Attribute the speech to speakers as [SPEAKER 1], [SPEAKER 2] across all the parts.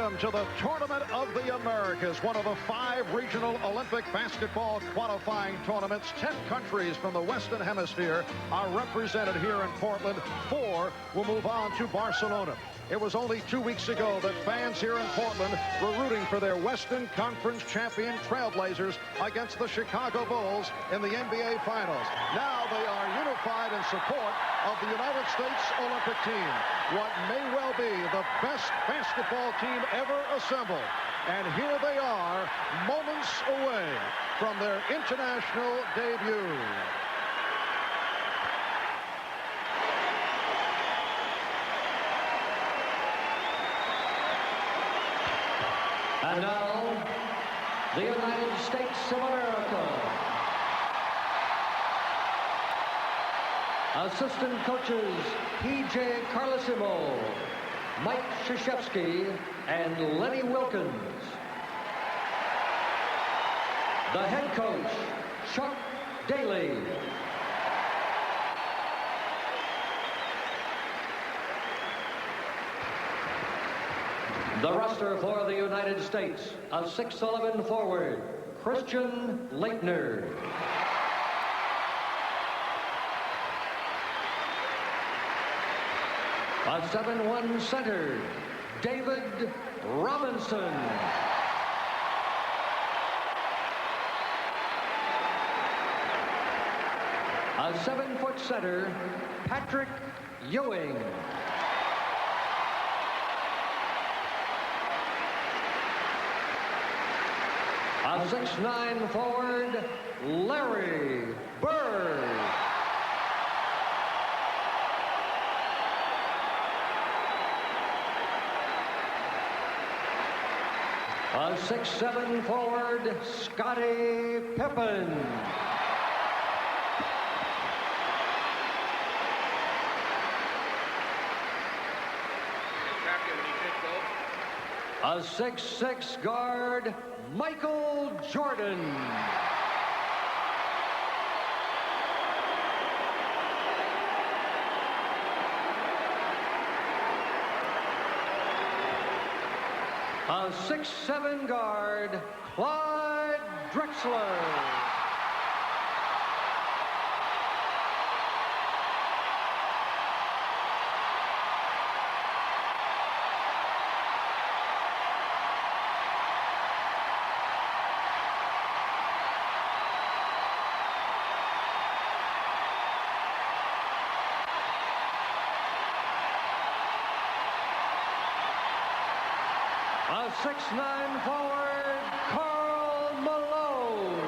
[SPEAKER 1] Welcome to the Tournament of the Americas, one of the 5 regional Olympic basketball qualifying tournaments. 10 countries from the Western Hemisphere are represented here in Portland. 4 will move on to Barcelona. It was only 2 weeks ago that fans here in Portland were rooting for their Western Conference champion Trailblazers against the Chicago Bulls in the NBA Finals. Now they are unified in support of the United States Olympic team, what may well be the best basketball team ever assembled. And here they are, moments away from their international debut.
[SPEAKER 2] And now, the United States of America. Assistant coaches P.J. Carlesimo, Mike Krzyzewski, and Lenny Wilkins. The head coach, Chuck Daly. The roster for the United States, a 6'11" forward, Christian Laettner. A 7'1" center, David Robinson. A 7-foot center, Patrick Ewing. A 6'9" forward, Larry Bird. A 6'7" forward, Scottie Pippen. A 6'6" guard, Michael Jordan. A 6'7" guard, Clyde Drexler. A 6'9" forward, Karl Malone.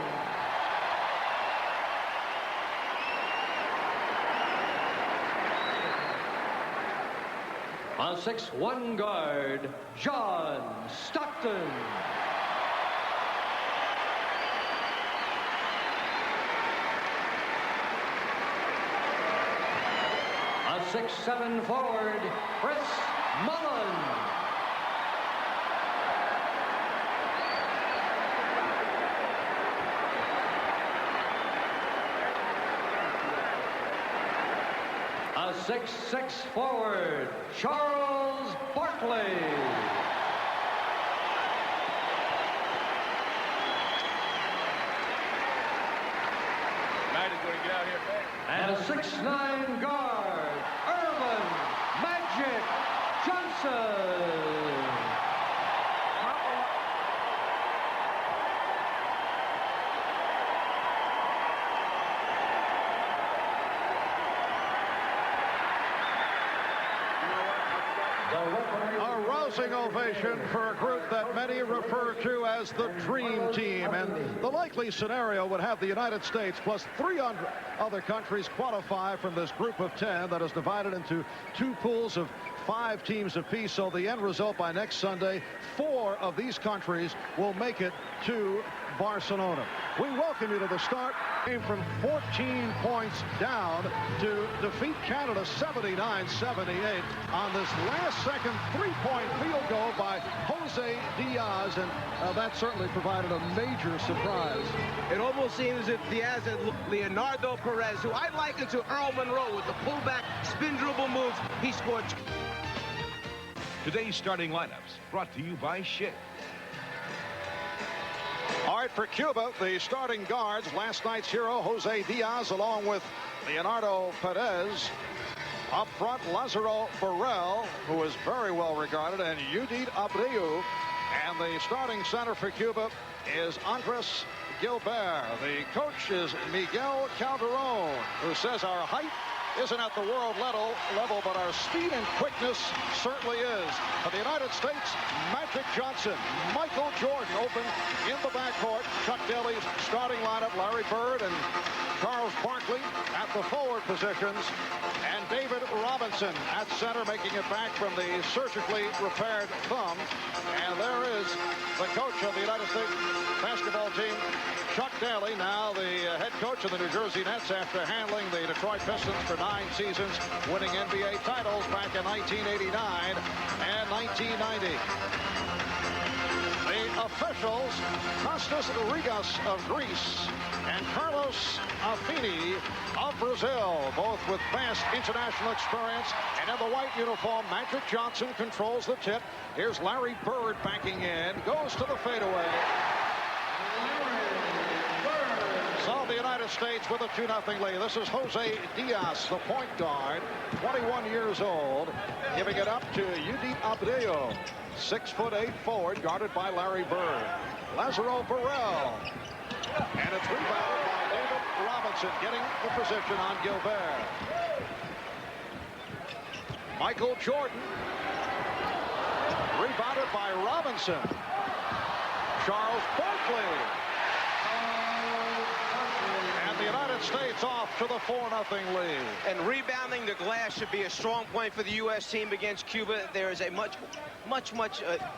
[SPEAKER 2] A 6'1" guard, John Stockton. A 6'7" forward, Chris Mullin. A 6'6" forward, Charles Barkley. And a 6'9" guard, Irvin Magic Johnson.
[SPEAKER 1] A rousing ovation for a group that many refer to as the Dream Team. And the likely scenario would have the United States plus 300 other countries qualify from this group of 10 that is divided into 2 pools of 5 teams apiece. So the end result by next Sunday, 4 of these countries will make it to Barcelona. We welcome you to the start. Came from 14 points down to defeat Canada 79-78 on this last-second 3-point field goal by Jose Diaz, and that certainly provided a major surprise.
[SPEAKER 3] It almost seems as if Diaz and Leonardo Perez, who I liken to Earl Monroe with the pullback spin dribble moves, he scored.
[SPEAKER 4] Today's starting lineups brought to you by Schick.
[SPEAKER 1] All right, for Cuba, the starting guards, last night's hero, Jose Diaz, along with Leonardo Perez. Up front, Lazaro Burrell, who is very well regarded, and Judith Abreu. And the starting center for Cuba is Andres Gilbert. The coach is Miguel Calderon, who says our height isn't at the world level, but our speed and quickness certainly is. For the United States, Magic Johnson, Michael Jordan open in the backcourt. Chuck Daly's starting lineup, Larry Bird and Charles Barkley at the forward positions, and David Robinson at center, making it back from the surgically repaired thumb. And there is the coach of the United States basketball team, Chuck Daly, now the head coach of the New Jersey Nets after handling the Detroit Pistons for 9 seasons, winning NBA titles back in 1989 and 1990. The officials, Kostas Rigas of Greece and Carlos Affini of Brazil, both with vast international experience. And in the white uniform, Magic Johnson controls the tip. Here's Larry Bird backing in, goes to the fadeaway. So the United States with a 2-0 lead. This is Jose Diaz, the point guard, 21 years old, giving it up to Judith Abreu, 6'8" forward, guarded by Larry Bird. Lazaro Burrell, and it's rebounded by David Robinson, getting the position on Gilbert. Michael Jordan, rebounded by Robinson. Charles Barkley. The United States off to the 4-0 lead.
[SPEAKER 3] And rebounding the glass should be a strong point for the U.S. team against Cuba. There is a much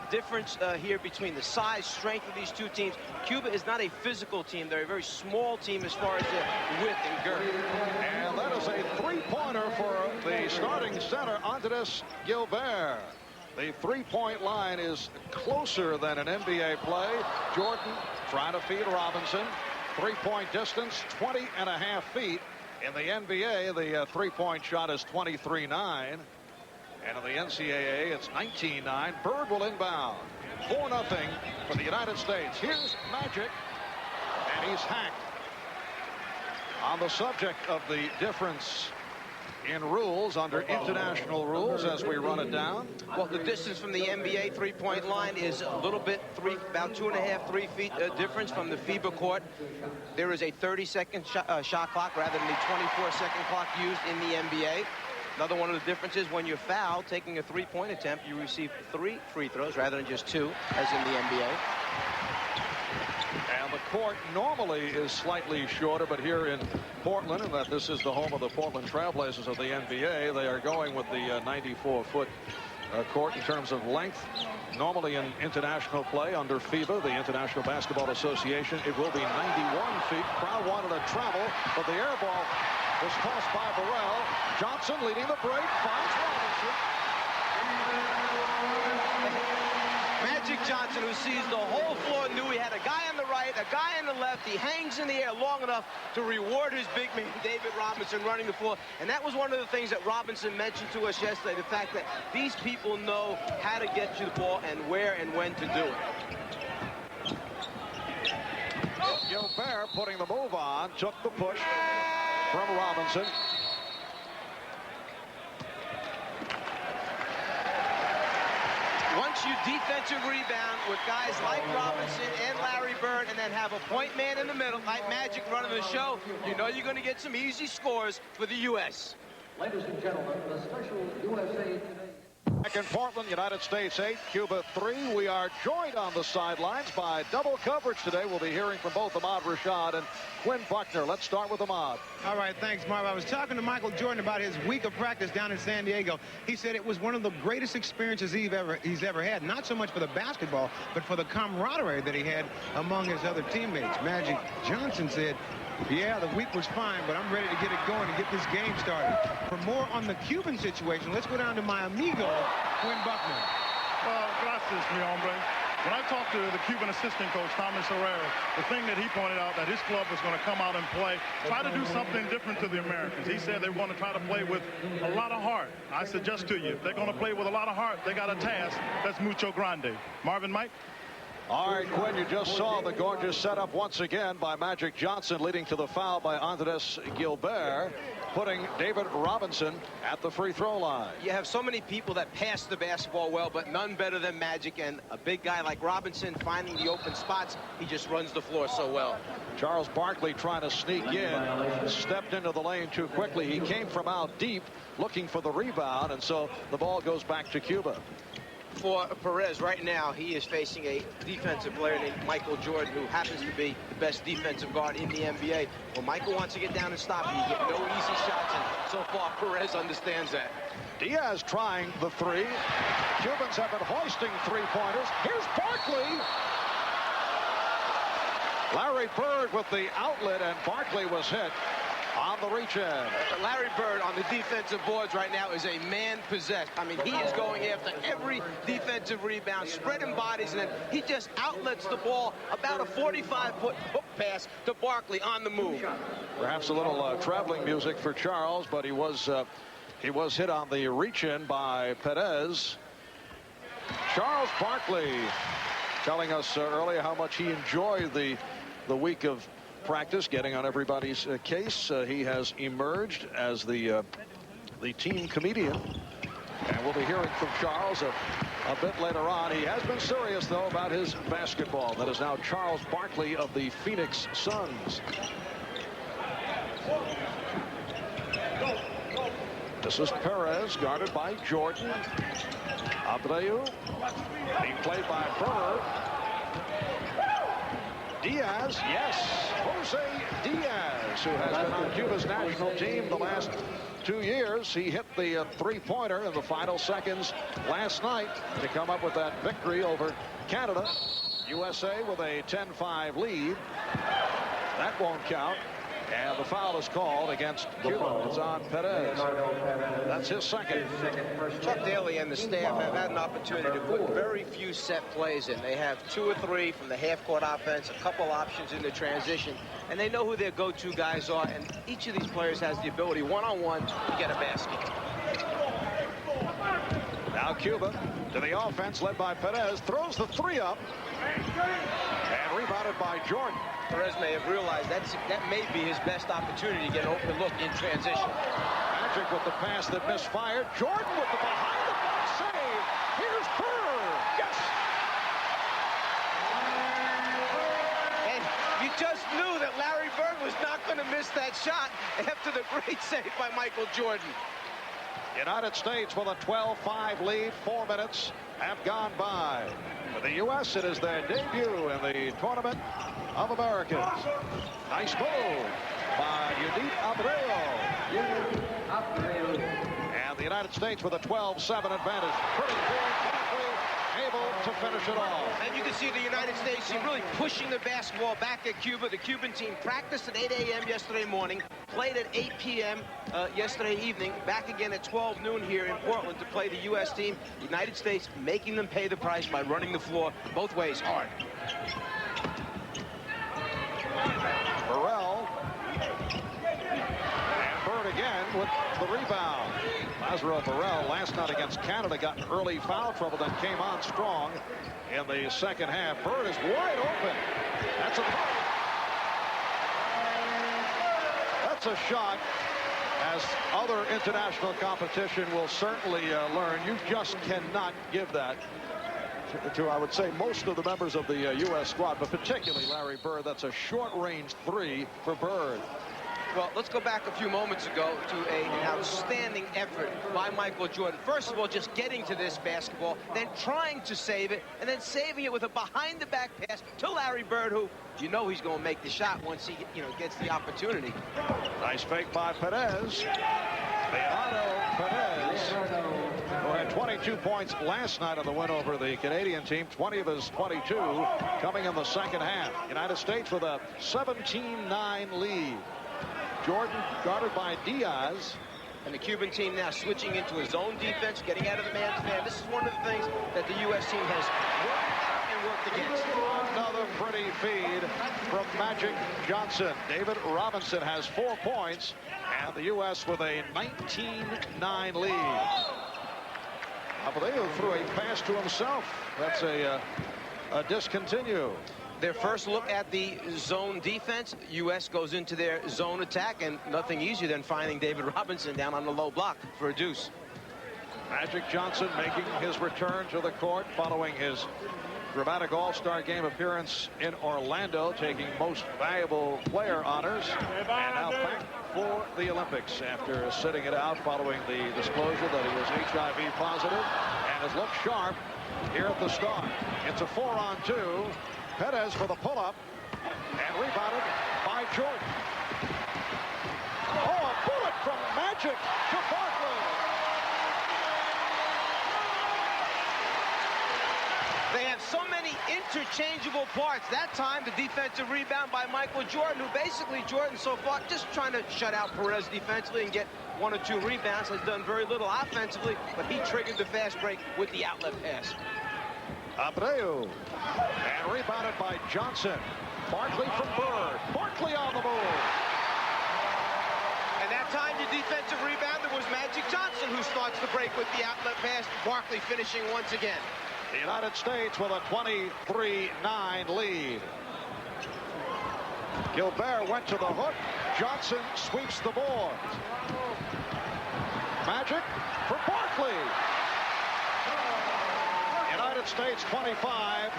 [SPEAKER 3] difference here between the size, strength of these two teams. Cuba is not a physical team. They're a very small team as far as the width and girth.
[SPEAKER 1] And that is a three-pointer for the starting center, Andres Gilbert. The three-point line is closer than an NBA play. Jordan trying to feed Robinson. Three-point distance, 20.5 feet. In the NBA, the three-point shot is 23.9. And in the NCAA, it's 19.9. Bird will inbound. 4-0 for the United States. Here's Magic, and he's hacked. On the subject of the difference in rules under international rules as we run it down.
[SPEAKER 3] Well, the distance from the NBA three-point line is a little bit, about 2.5, 3 feet difference from the FIBA court. There is a 30-second shot clock rather than the 24-second clock used in the NBA. Another one of the differences, when you're fouled, taking a three-point attempt, you receive 3 free throws rather than just 2, as in the NBA.
[SPEAKER 1] And the court normally is slightly shorter, but here in Portland, and that this is the home of the Portland Trailblazers of the NBA, they are going with the 94-foot court in terms of length. Normally in international play under FIBA, the International Basketball Association, it will be 91 feet. Crowd wanted to travel, but the air ball was tossed by Burrell. Johnson leading the break, finds Robinson.
[SPEAKER 3] Magic Johnson, who sees the whole floor, knew he had a guy on the right, a guy on the left. He hangs in the air long enough to reward his big man, David Robinson, running the floor. And that was one of the things that Robinson mentioned to us yesterday, the fact that these people know how to get you the ball and where and when to do it.
[SPEAKER 1] Gilbert putting the move on, took the push from Robinson.
[SPEAKER 3] Once you defensive rebound with guys like Robinson and Larry Bird, and then have a point man in the middle, like Magic running the show, you know you're going to get some easy scores for the U.S.
[SPEAKER 2] Ladies and gentlemen, the special USA Today.
[SPEAKER 1] Back in Portland, United States 8, Cuba 3. We are joined on the sidelines by double coverage today. We'll be hearing from both Ahmad Rashad and Quinn Buckner. Let's start with Ahmad.
[SPEAKER 5] All right, thanks, Marv. I was talking to Michael Jordan about his week of practice down in San Diego. He said it was one of the greatest experiences he's ever had, not so much for the basketball, but for the camaraderie that he had among his other teammates. Magic Johnson said, yeah, the week was fine, but I'm ready to get it going and get this game started. For more on the Cuban situation, let's go down to my amigo, Quinn Buckner.
[SPEAKER 6] Well, gracias, mi hombre. When I talked to the Cuban assistant coach, Thomas Herrera, the thing that he pointed out that his club was going to come out and play, try to do something different to the Americans. He said they were going to try to play with a lot of heart. I suggest to you, if they're going to play with a lot of heart, they got a task that's mucho grande. Marvin, Mike?
[SPEAKER 1] All right, Quinn, you just saw the gorgeous setup once again by Magic Johnson, leading to the foul by Andres Gilbert, putting David Robinson at the free throw line.
[SPEAKER 3] You have so many people that pass the basketball well, but none better than Magic, and a big guy like Robinson finding the open spots. He just runs the floor so well.
[SPEAKER 1] Charles Barkley trying to sneak in, stepped into the lane too quickly. He came from out deep looking for the rebound, and so the ball goes back to Cuba.
[SPEAKER 3] For Perez right now, he is facing a defensive player named Michael Jordan, who happens to be the best defensive guard in the NBA. When Michael wants to get down and stop you, you get no easy shots, and so far Perez understands that.
[SPEAKER 1] Diaz trying the three. Cubans have been hoisting three-pointers. Here's Barkley. Larry Bird with the outlet, and Barkley was hit on the reach in.
[SPEAKER 3] Larry Bird on the defensive boards right now is a man possessed. I mean, he is going after every defensive rebound, spreading bodies, and then he just outlets the ball about a 45-foot hook pass to Barkley on the move.
[SPEAKER 1] Perhaps a little traveling music for Charles, but he was hit on the reach in by Perez. Charles Barkley telling us earlier how much he enjoyed the week of practice, getting on everybody's case. He has emerged as the team comedian, and we'll be hearing from Charles a bit later on. He has been serious, though, about his basketball. That is now Charles Barkley of the Phoenix Suns. This is Perez, guarded by Jordan. Abreu being played by Bird. Diaz, yes, Jose Diaz, who has been on Cuba's national team the last 2 years. He hit the three-pointer in the final seconds last night to come up with that victory over Canada. USA with a 10-5 lead. That won't count. And the foul is called against Cuba. It's on Perez. That's his second.
[SPEAKER 3] Chuck Daly and the staff have had an opportunity to put very few set plays in. They have 2 or 3 from the half-court offense, a couple options in the transition, and they know who their go-to guys are, and each of these players has the ability one-on-one to get a basket.
[SPEAKER 1] Now Cuba to the offense, led by Perez, throws the three up, and rebounded by Jordan.
[SPEAKER 3] Perez may have realized that may be his best opportunity to get an open look in transition.
[SPEAKER 1] Magic with the pass that misfired. Jordan with the behind-the-back save. Here's Bird. Yes.
[SPEAKER 3] And you just knew that Larry Bird was not going to miss that shot after the great save by Michael Jordan.
[SPEAKER 1] United States with a 12-5 lead. 4 minutes have gone by. For the U.S., it is their debut in the Tournament of Americans. Nice move by Yudit Abreu. And the United States with a 12-7 advantage. Pretty good, able to finish it off.
[SPEAKER 3] And you can see the United States team really pushing the basketball back at Cuba. The Cuban team practiced at 8 a.m. yesterday morning, played at 8 p.m. Yesterday evening, back again at 12 noon here in Portland to play the U.S. team. The United States making them pay the price by running the floor both ways hard.
[SPEAKER 1] Burrell. And Bird again with the rebound. Lazaro Burrell last night against Canada got in early foul trouble, then came on strong in the second half. Bird is wide open. That's a shot, as other international competition will certainly learn. You just cannot give that to, I would say, most of the members of the U.S. squad, but particularly Larry Bird. That's a short-range three for Bird.
[SPEAKER 3] Well, let's go back a few moments ago to an outstanding effort by Michael Jordan. First of all, just getting to this basketball, then trying to save it, and then saving it with a behind-the-back pass to Larry Bird, who you know he's going to make the shot once he gets the opportunity.
[SPEAKER 1] Nice fake by Perez. Leonardo Perez, who had 22 points last night on the win over the Canadian team, 20 of his 22 coming in the second half. United States with a 17-9 lead. Jordan guarded by Diaz.
[SPEAKER 3] And the Cuban team now switching into a zone defense, getting out of the man-to-man. This is one of the things that the U.S. team has worked out and line worked against.
[SPEAKER 1] Another pretty feed from Magic Johnson. David Robinson has 4 points, and the U.S. with a 19-9 lead. Abreu threw a pass to himself. That's a discontinue.
[SPEAKER 3] Their first look at the zone defense. U.S. goes into their zone attack, and nothing easier than finding David Robinson down on the low block for a deuce.
[SPEAKER 1] Magic Johnson making his return to the court following his dramatic all-star game appearance in Orlando, taking most valuable player honors, and now back for the Olympics after sitting it out following the disclosure that he was HIV positive, and has looked sharp here at the start. It's a 4-on-2. Perez for the pull-up, and rebounded by Jordan. Oh, a bullet from Magic to Barkley.
[SPEAKER 3] They have so many interchangeable parts. That time, the defensive rebound by Michael Jordan, who basically, Jordan so far, just trying to shut out Perez defensively and get 1 or 2 rebounds, has done very little offensively, but he triggered the fast break with the outlet pass.
[SPEAKER 1] Abreu, and rebounded by Johnson. Barkley from Bird. Barkley on the move.
[SPEAKER 3] And that time, the defensive rebounder was Magic Johnson, who starts the break with the outlet pass. Barkley finishing once again.
[SPEAKER 1] The United States with a 23-9 lead. Gilbert went to the hook. Johnson sweeps the board. Magic for Barkley. United States 25,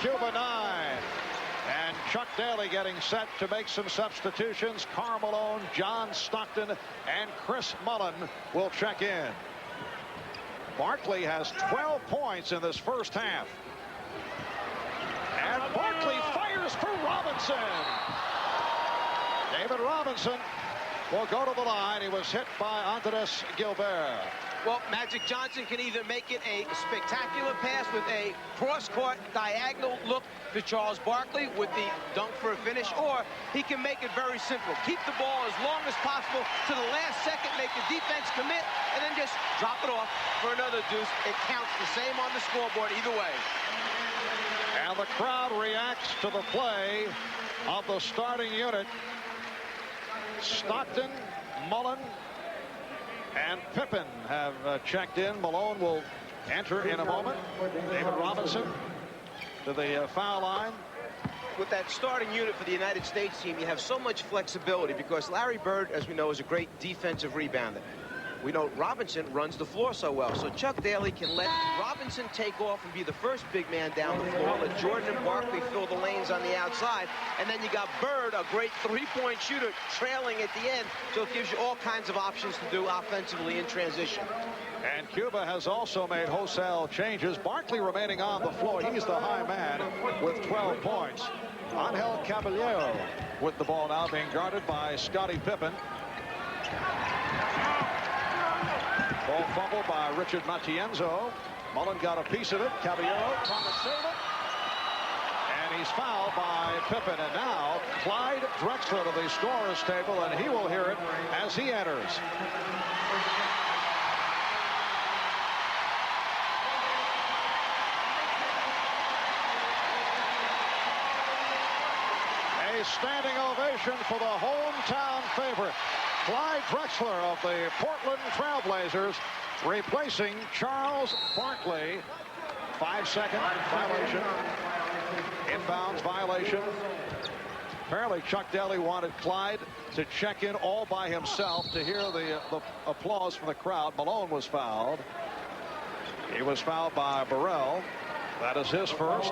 [SPEAKER 1] Cuba 9. And Chuck Daly getting set to make some substitutions. Karl Malone, John Stockton, and Chris Mullen will check in. Barkley has 12 points in this first half. And Barkley fires for Robinson. David Robinson will go to the line. He was hit by Andres Gilbert.
[SPEAKER 3] Well, Magic Johnson can either make it a spectacular pass with a cross-court diagonal look to Charles Barkley with the dunk for a finish, or he can make it very simple. Keep the ball as long as possible to the last second, make the defense commit, and then just drop it off for another deuce. It counts the same on the scoreboard either way.
[SPEAKER 1] And the crowd reacts to the play of the starting unit. Stockton, Mullen, and Pippen have checked in. Malone will enter in a moment. David Robinson to the foul line.
[SPEAKER 3] With that starting unit for the United States team, you have so much flexibility because Larry Bird, as we know, is a great defensive rebounder. We know Robinson runs the floor so well, so Chuck Daly can let Robinson take off and be the first big man down the floor, let Jordan and Barkley fill the lanes on the outside, and then you got Bird, a great three-point shooter, trailing at the end, so it gives you all kinds of options to do offensively in transition.
[SPEAKER 1] And Cuba has also made wholesale changes. Barkley remaining on the floor. He's the high man with 12 points. Angel Caballero with the ball now, being guarded by Scottie Pippen. Ball fumbled by Richard Matienzo. Mullen got a piece of it. Caballero trying to save it. And he's fouled by Pippen. And now Clyde Drexler to the scorer's table, and he will hear it as he enters. A standing ovation for the hometown favorite. Clyde Drexler of the Portland Trailblazers replacing Charles Barkley. 5-second violation. Inbounds violation. Apparently Chuck Daly wanted Clyde to check in all by himself to hear the applause from the crowd. Malone was fouled. He was fouled by Burrell. That is his first.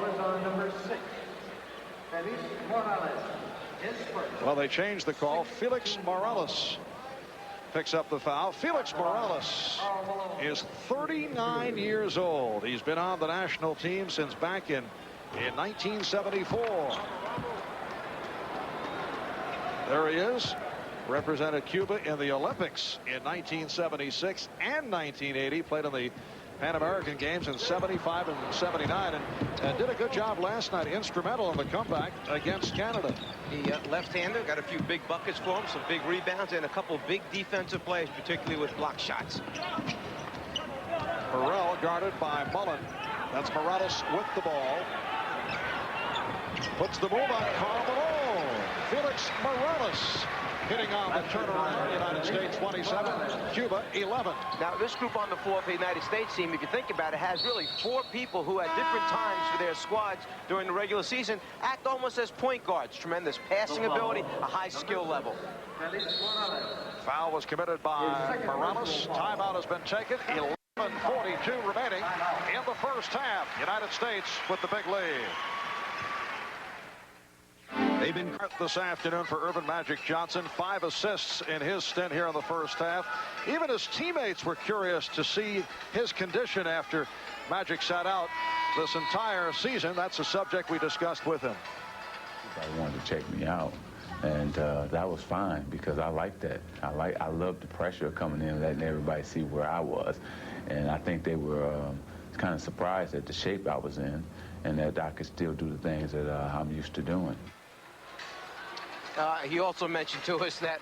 [SPEAKER 1] Well, they changed the call. Felix Morales picks up the foul. Felix Morales is 39 years old. He's been on the national team since back in 1974. There he is. Represented Cuba in the Olympics in 1976 and 1980. Played in the Pan American Games in 75 and 79, and did a good job last night, instrumental in the comeback against Canada.
[SPEAKER 3] The left-hander got a few big buckets for him, some big rebounds, and a couple big defensive plays, particularly with block shots.
[SPEAKER 1] Burrell guarded by Mullen. That's Morales with the ball. Puts the move on Karl Malone. Felix Morales hitting on the turnaround. United States 27, Cuba 11.
[SPEAKER 3] Now, this group on the floor for the United States team, if you think about it, has really 4 people who at different times for their squads during the regular season act almost as point guards. Tremendous passing ability, a high skill level.
[SPEAKER 1] Foul was committed by Morales. Timeout has been taken. 11:42 remaining in the first half. United States with the big lead. They've been this afternoon for Earvin Magic Johnson. 5 assists in his stint here in the first half. Even his teammates were curious to see his condition after Magic sat out this entire season. That's a subject we discussed with him.
[SPEAKER 7] Everybody wanted to check me out, and that was fine because I like that. I love the pressure coming in, letting everybody see where I was, and I think they were kind of surprised at the shape I was in and that I could still do the things that I'm used to doing.
[SPEAKER 3] He also mentioned to us that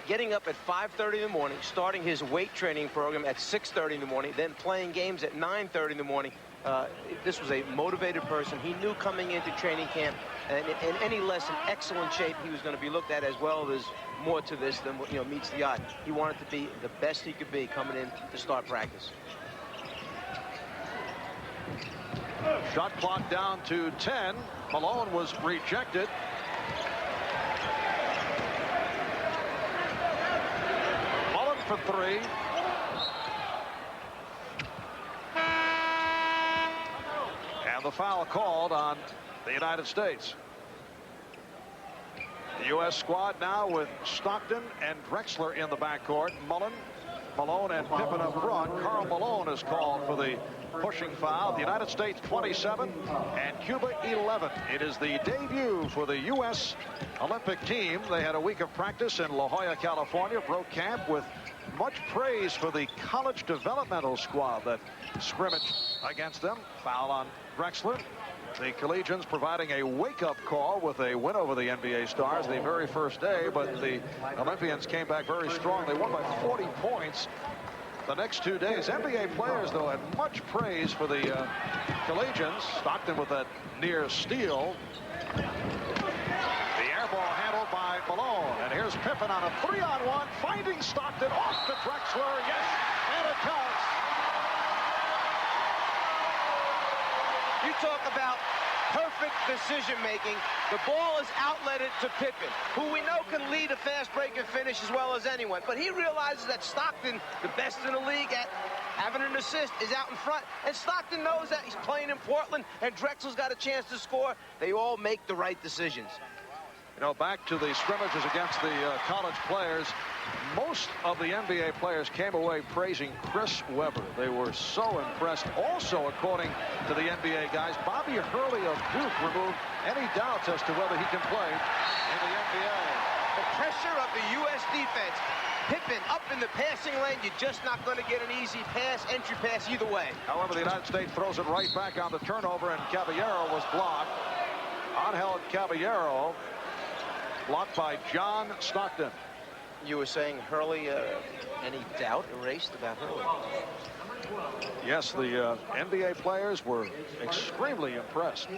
[SPEAKER 3] getting up at 5:30 in the morning, starting his weight training program at 6:30 in the morning, then playing games at 9:30 in the morning. This was a motivated person. He knew coming into training camp, and in any less in excellent shape, he was going to be looked at as well. There's more to this than meets the eye. He wanted to be the best he could be coming in to start practice.
[SPEAKER 1] Shot clock down to 10. Malone was rejected. For 3. And the foul called on the United States. The U.S. squad now with Stockton and Drexler in the backcourt. Malone and Pippen up front. Karl Malone is called for the pushing foul. The United States 27 and Cuba 11. It is the debut for the U.S. Olympic team. They had a week of practice in La Jolla, California. Broke camp with much praise for the college developmental squad that scrimmaged against them. Foul on Drexler. The collegians providing a wake-up call with a win over the NBA Stars the very first day, but the Olympians came back very strong. They won by 40 points the next 2 days. NBA players, though, had much praise for the collegians. Stockton with that near steal. The air ball handled by Malone. And here's Pippen on a 3-on-1, finding Stockton off to Drexler. Yes, and it counts.
[SPEAKER 3] You talk about perfect decision-making. The ball is outletted to Pippen, who we know can lead a fast break and finish as well as anyone. But he realizes that Stockton, the best in the league at having an assist, is out in front. And Stockton knows that he's playing in Portland, and Drexler's got a chance to score. They all make the right decisions.
[SPEAKER 1] You know, back to the scrimmages against the college players, most of the NBA players came away praising Chris Webber. They were so impressed. Also, according to the NBA guys, Bobby Hurley of Duke removed any doubts as to whether he can play in the NBA.
[SPEAKER 3] The pressure of the U.S. defense. Pippen up in the passing lane. You're just not going to get an easy pass, entry pass either way.
[SPEAKER 1] However, the United States throws it right back on the turnover, and Caballero was blocked. Angel Caballero blocked by John Stockton.
[SPEAKER 3] You were saying Hurley, any doubt erased about Hurley?
[SPEAKER 1] Yes, the NBA players were extremely impressed.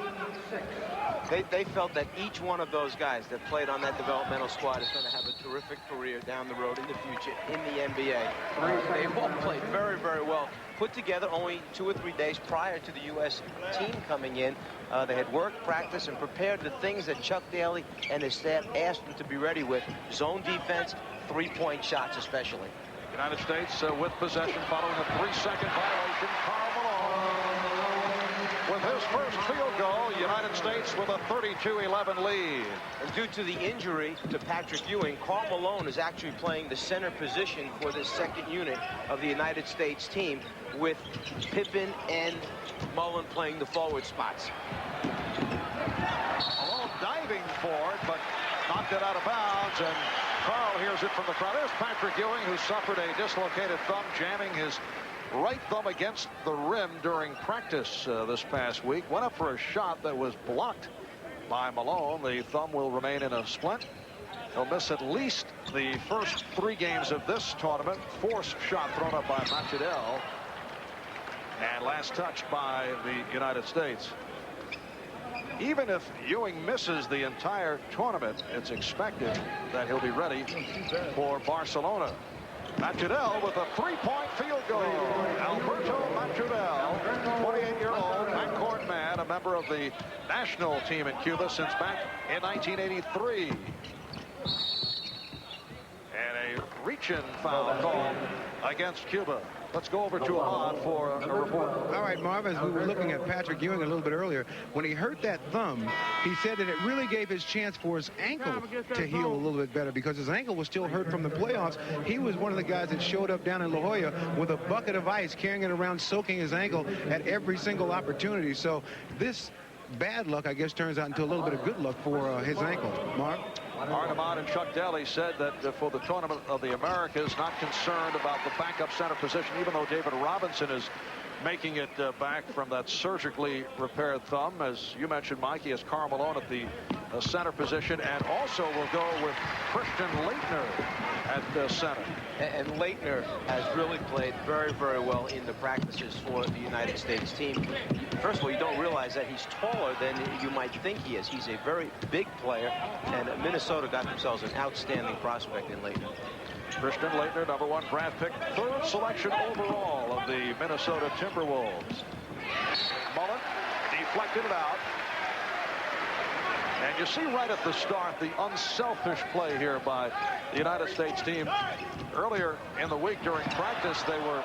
[SPEAKER 3] They felt that each one of those guys that played on that developmental squad is going to have a terrific career down the road in the future in the NBA. They all played very, very well. Put together only 2 or 3 days prior to the U.S. team coming in. They had worked, practiced, and prepared the things that Chuck Daly and his staff asked them to be ready with. Zone defense, 3-point shots especially.
[SPEAKER 1] United States with possession following a 3-second violation. Karl Malone with his first field goal. United States with a 32-11 lead.
[SPEAKER 3] And due to the injury to Patrick Ewing, Karl Malone is actually playing the center position for the second unit of the United States team, with Pippen and Mullen playing the forward spots.
[SPEAKER 1] Malone diving for it, but knocked it out of bounds, and Karl hears it from the crowd. There's Patrick Ewing, who suffered a dislocated thumb, jamming his right thumb against the rim during practice this past week. Went up for a shot that was blocked by Malone. The thumb will remain in a splint. He'll miss at least the first 3 games of this tournament. Forced shot thrown up by Machadel. And last touch by the United States. even if Ewing misses the entire tournament, it's expected that he'll be ready for Barcelona. Matudel with a three-point field goal. Alberto Matudel, 28-year-old backcourt man, a member of the national team in Cuba since back in 1983. And a reach-in foul call against Cuba. Let's go over to Ahmad for a report.
[SPEAKER 5] All right, Marv, as we were looking at Patrick Ewing a little bit earlier, when he hurt that thumb, he said that it really gave his chance for his ankle to heal a little bit better because his ankle was still hurt from the playoffs. He was one of the guys that showed up down in La Jolla with a bucket of ice, carrying it around, soaking his ankle at every single opportunity. So this bad luck, I guess, turns out into a little bit of good luck for his ankle. Marv?
[SPEAKER 1] Arnemont and Chuck Daly said that for the Tournament of the Americas, not concerned about the backup center position, even though David Robinson is making it back from that surgically repaired thumb. As you mentioned, Mike, he has Karl Malone at the center position, and also will go with Christian Laettner at center.
[SPEAKER 3] And Laettner has really played very, very well in the practices for the United States team. First of all, you don't realize that he's taller than you might think he is. He's a very big player, and Minnesota got themselves an outstanding prospect in Laettner.
[SPEAKER 1] Christian Laettner, #1 draft pick, 3rd selection overall of the Minnesota Timberwolves. Mullen deflected it out. And you see right at the start the unselfish play here by the United States team. Earlier in the week during practice, they were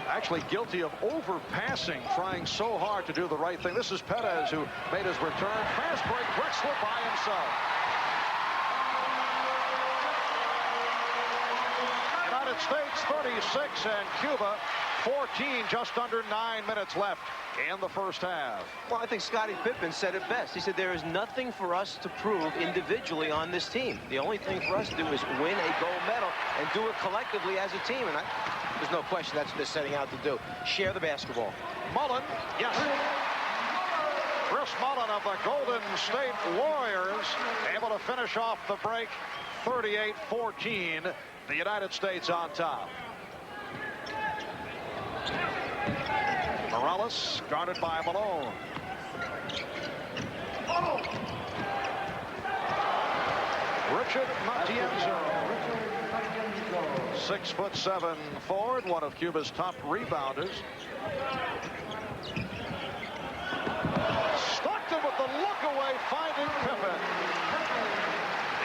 [SPEAKER 1] actually guilty of overpassing, trying so hard to do the right thing. This is Perez who made his return. Fast break, Drexler by himself. United States 36 and Cuba 14, just under 9 minutes left in the first half.
[SPEAKER 3] Well, I think Scottie Pippen said it best. He said there is nothing for us to prove individually on this team. The only thing for us to do is win a gold medal and do it collectively as a team. And there's no question that's what they're setting out to do. Share the basketball.
[SPEAKER 1] Mullen, yes. Chris Mullen of the Golden State Warriors able to finish off the break 38-14. The United States on top. Morales guarded by Malone. Richard Matienzo, 6'7" forward, one of Cuba's top rebounders. Stockton with the look away, finding Pippen.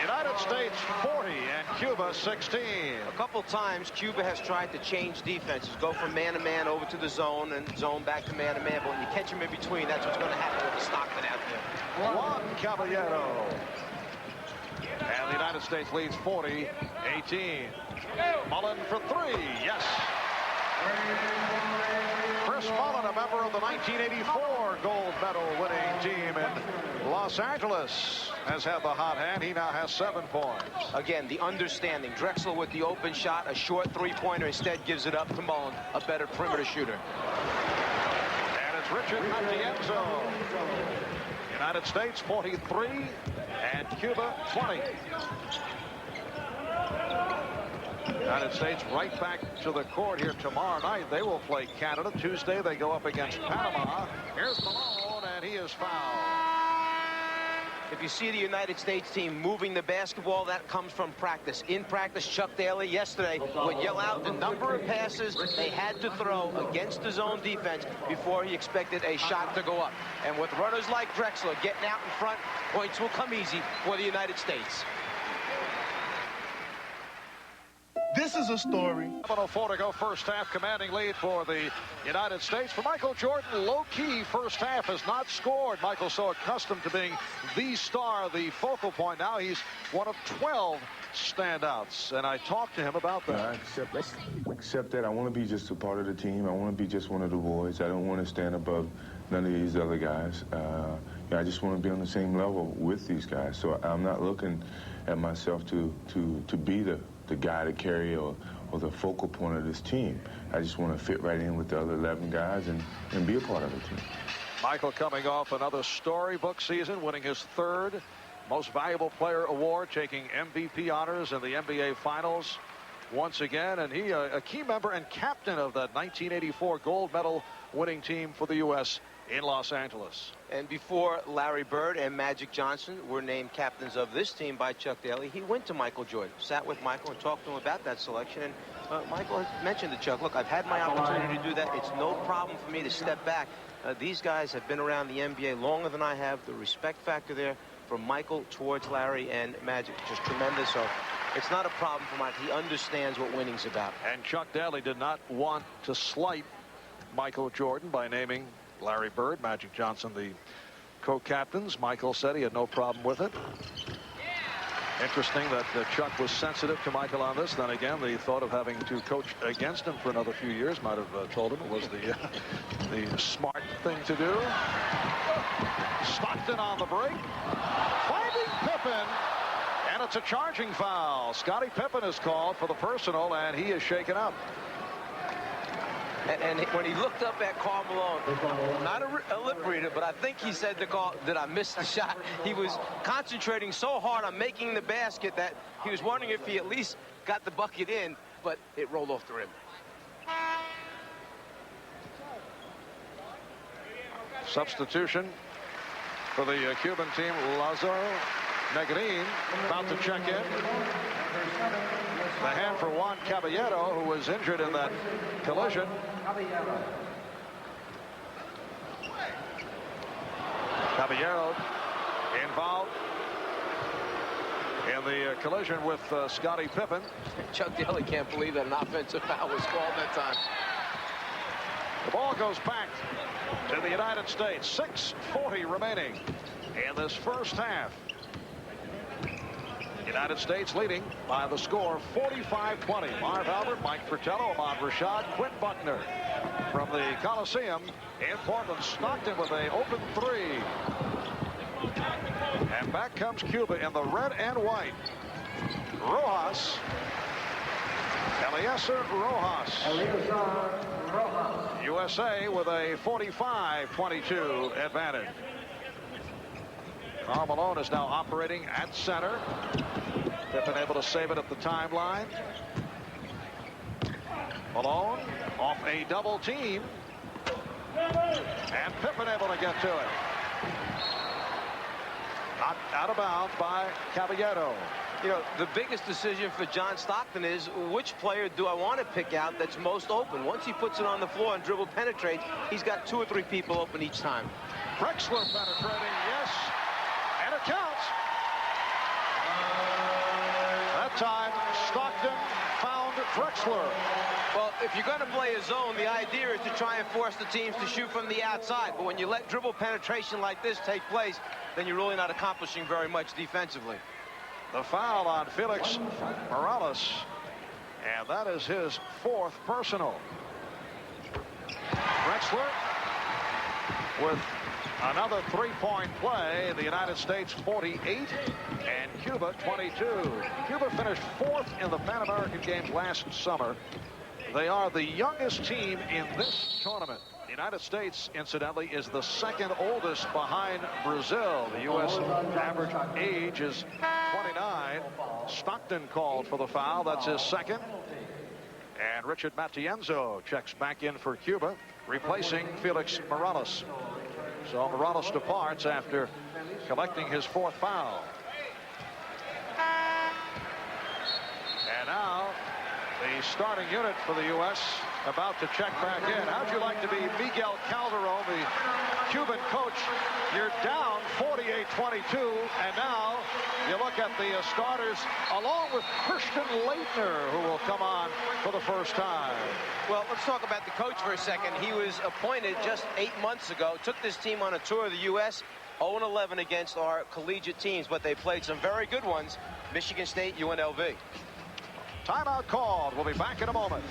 [SPEAKER 1] United States 40 and Cuba 16.
[SPEAKER 3] A couple times Cuba has tried to change defenses, go from man-to-man over to the zone and zone back to man-to-man. But when you catch them in between, that's what's going to happen with Stockton out there.
[SPEAKER 1] Juan Caballero. And the United States leads 40-18. Mullen for three. Yes. Chris Mullen, a member of the 1984 gold medal winning team in Los Angeles, has had the hot hand. He now has 7 points.
[SPEAKER 3] Again, the understanding. Drexler with the open shot, a short three-pointer, instead gives it up to Mullen, a better perimeter shooter.
[SPEAKER 1] And it's Richard Matienzo. United States 43 and Cuba 20. United States right back to the court here tomorrow night. They will play Canada. Tuesday they go up against Panama. Here's Malone, and he is fouled.
[SPEAKER 3] If you see the United States team moving the basketball, that comes from practice. In practice, Chuck Daly yesterday would yell out the number of passes they had to throw against the zone defense before he expected a shot to go up. And with runners like Drexler getting out in front, points will come easy for the United States.
[SPEAKER 6] This is a story.
[SPEAKER 1] 7:04 to go, first half, commanding lead for the United States. For Michael Jordan, low-key first half, has not scored. Michael's so accustomed to being the star, the focal point. Now he's one of 12 standouts, and I talked to him about that.
[SPEAKER 8] I accept that. I want to be just a part of the team. I want to be just one of the boys. I don't want to stand above none of these other guys. I just want to be on the same level with these guys. So I'm not looking at myself to be the guy to carry or the focal point of this team. I just want to fit right in with the other 11 guys and be a part of the team.
[SPEAKER 1] Michael coming off another storybook season, winning his 3rd Most Valuable Player award, taking MVP honors in the NBA Finals once again. And he, a key member and captain of that 1984 gold medal winning team for the U.S.
[SPEAKER 9] in Los Angeles.
[SPEAKER 3] And before Larry Bird and Magic Johnson were named captains of this team by Chuck Daly, he went to Michael Jordan, sat with Michael and talked to him about that selection. And Michael has mentioned to Chuck, look, I've had my opportunity to do that. It's no problem for me to step back. These guys have been around the NBA longer than I have. The respect factor there from Michael towards Larry and Magic just tremendous. So it's not a problem for Mike. He understands what winning's about.
[SPEAKER 9] And Chuck Daly did not want to slight Michael Jordan by naming Larry Bird, Magic Johnson the co-captains. Michael said he had no problem with it. Interesting that Chuck was sensitive to Michael on this. Then again, the thought of having to coach against him for another few years might have told him it was the smart thing to do. Stockton on the break, finding Pippen, and it's a charging foul. Scottie Pippen is called for the personal, and he is shaken up.
[SPEAKER 3] And when he looked up at Karl Malone, not a lip reader, but I think he said to Karl that I missed the shot. He was concentrating so hard on making the basket that he was wondering if he at least got the bucket in, but it rolled off the rim.
[SPEAKER 9] Substitution for the Cuban team. Lazaro Negrin about to check in. The hand for Juan Caballero, who was injured in that collision. Caballero involved in the collision with Scottie Pippen.
[SPEAKER 3] Chuck Daly can't believe that an offensive foul was called that time.
[SPEAKER 9] The ball goes back to the United States. 6:40 remaining in this first half. United States leading by the score 45-20. Marv Albert, Mike Fratello, Ahmad Rashad, Quinn Buckner from the Coliseum in Portland. Stockton with an open three. And back comes Cuba in the red and white. Rojas. Eliezer Rojas. USA with a 45-22 advantage. Karl Malone is now operating at center. Pippen able to save it at the timeline. Malone off a double team. And Pippen able to get to it. Knocked out of bounds by Caballero.
[SPEAKER 3] You know, the biggest decision for John Stockton is which player do I want to pick out that's most open. Once he puts it on the floor and dribble penetrates, he's got 2 or 3 people open each time.
[SPEAKER 9] Drexler penetrating, yes. And it counts. That time, Stockton found Drexler.
[SPEAKER 3] Well, if you're going to play a zone, the idea is to try and force the teams to shoot from the outside. But when you let dribble penetration like this take place, then you're really not accomplishing very much defensively.
[SPEAKER 9] The foul on Felix Morales. And that is his 4th personal. Drexler with another 3-point play. The United States 48 and Cuba 22. Cuba finished 4th in the Pan American Games last summer. They are the youngest team in this tournament. The United States, incidentally, is the 2nd oldest behind Brazil. The U.S. average age is 29. Stockton called for the foul. That's his 2nd. And Richard Matienzo checks back in for Cuba, replacing Felix Morales. So Morales departs after collecting his 4th foul. And now the starting unit for the U.S. about to check back in. How'd you like to be Miguel Calderon, the Cuban coach? You're down 48-22, and now you look at the starters along with Christian Laettner, who will come on for the first time.
[SPEAKER 3] Well, let's talk about the coach for a second. He was appointed just 8 months ago, took this team on a tour of the U.S., 0-11 against our collegiate teams, but they played some very good ones, Michigan State, UNLV.
[SPEAKER 9] Timeout called. We'll be back in a moment.